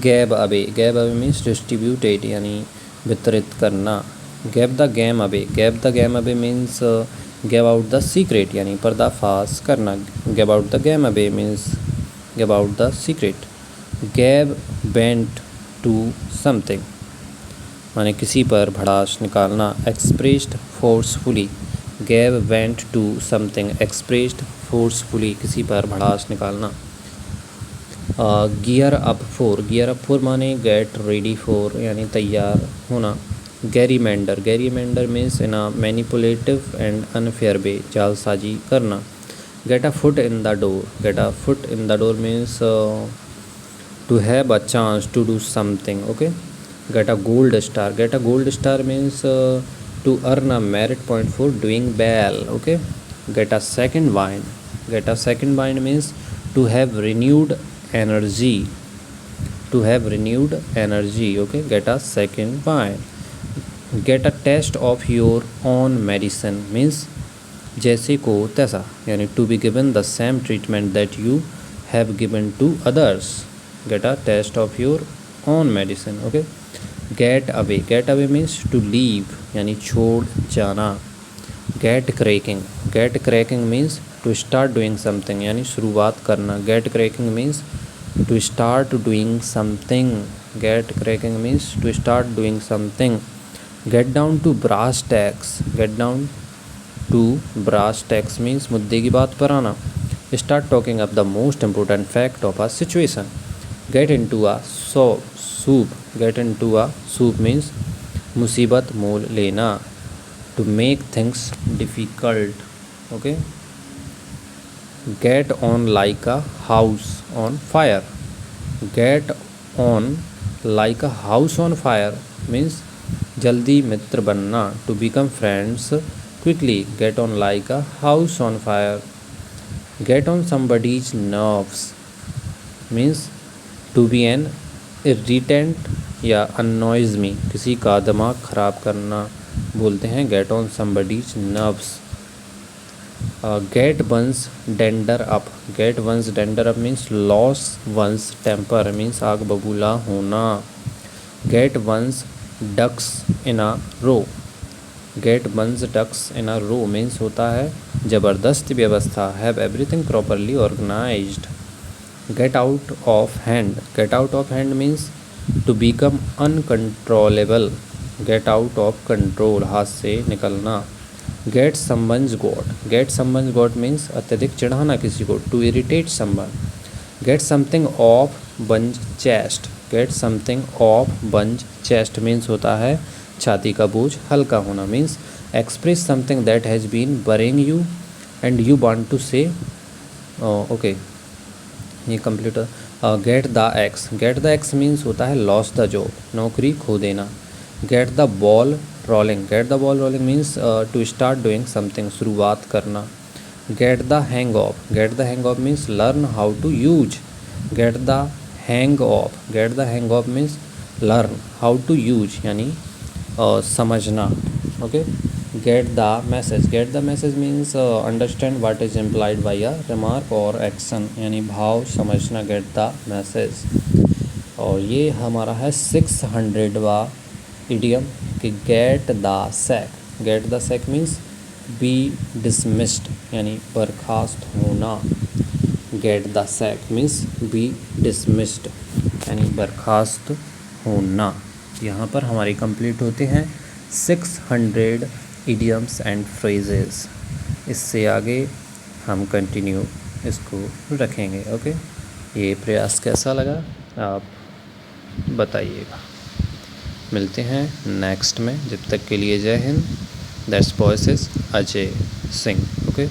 गैब अवे मीन्स डिस्ट्रीब्यूटेड, यानी वितरित करना। Give the game away means give out the secret, यानी पर्दाफाश करना। Give out the game away means give out the secret. Give vent to something, माने किसी पर भड़ास निकालना। Expressed forcefully, give vent to something expressed forcefully, किसी पर भड़ास निकालना। गियर अप फॉर माने गेट रेडी फॉर, यानी तैयार होना। Gerrymander means in a manipulative and unfair way, जालसाजी करना। Get a foot in the door means to have a chance to do something. Okay, get a gold star means to earn a merit point for doing well. Okay, get a second wind means to have renewed energy. Okay, get a second wind. Get a taste of your own medicine means जैसे को तैसा, यानी to be given the same treatment that you have given to others. Get a taste of your own medicine. Okay, get away means to leave, यानी छोड़ जाना। Get cracking means to start doing something, यानी शुरुआत करना। Get cracking means to start doing something. Get down to brass tacks means मुद्दे की बात पर आना। Start talking up the most important fact of a situation. Get into a soup means मुसीबत मोल लेना। To make things difficult. Okay, get on like a house on fire. Get on like a house on fire means जल्दी मित्र बनना। To become friends quickly, get on like a house on fire. Get on somebody's nerves means to be an irritant या annoys मी, किसी का दिमाग ख़राब करना बोलते हैं get on somebody's nerves. Get one's dander up means lose one's temper means आग बबूला होना। Get one's ducks in a row means होता है ज़बरदस्त व्यवस्था। Have everything properly organised. Get out of hand means to become uncontrollable. Get out of control, हाथ से निकलना। गेट समवन्स गॉट मीन्स अत्यधिक चिढ़ाना किसी को। To irritate someone. Get something off one's chest means होता है छाती का बोझ हल्का होना। Means express something that has been worrying you and you want to say. Okay, ये complete. Get the axe means होता है लॉस द जॉब, नौकरी खो देना। Get the ball rolling means to start doing something, शुरुआत करना। Get the hang of means learn how to use. Get the hang of means learn how to use, यानी समझना। Okay, get the message means understand what is implied by a remark or action, यानी भाव समझना। Get the message. और ये हमारा है 600वां इडियम कि get the sack. Get the sack means be dismissed यानी बर्खास्त होना। Get the sack means be dismissed यानी बर्खास्त होना। यहाँ पर हमारी कंप्लीट होते हैं 600 इडियम्स एंड फ्रेजेस। इससे आगे हम कंटिन्यू इसको रखेंगे। ओके, ये प्रयास कैसा लगा आप बताइएगा। मिलते हैं नेक्स्ट में, जब तक के लिए जय Hind. That's voices Ajay Singh. Okay.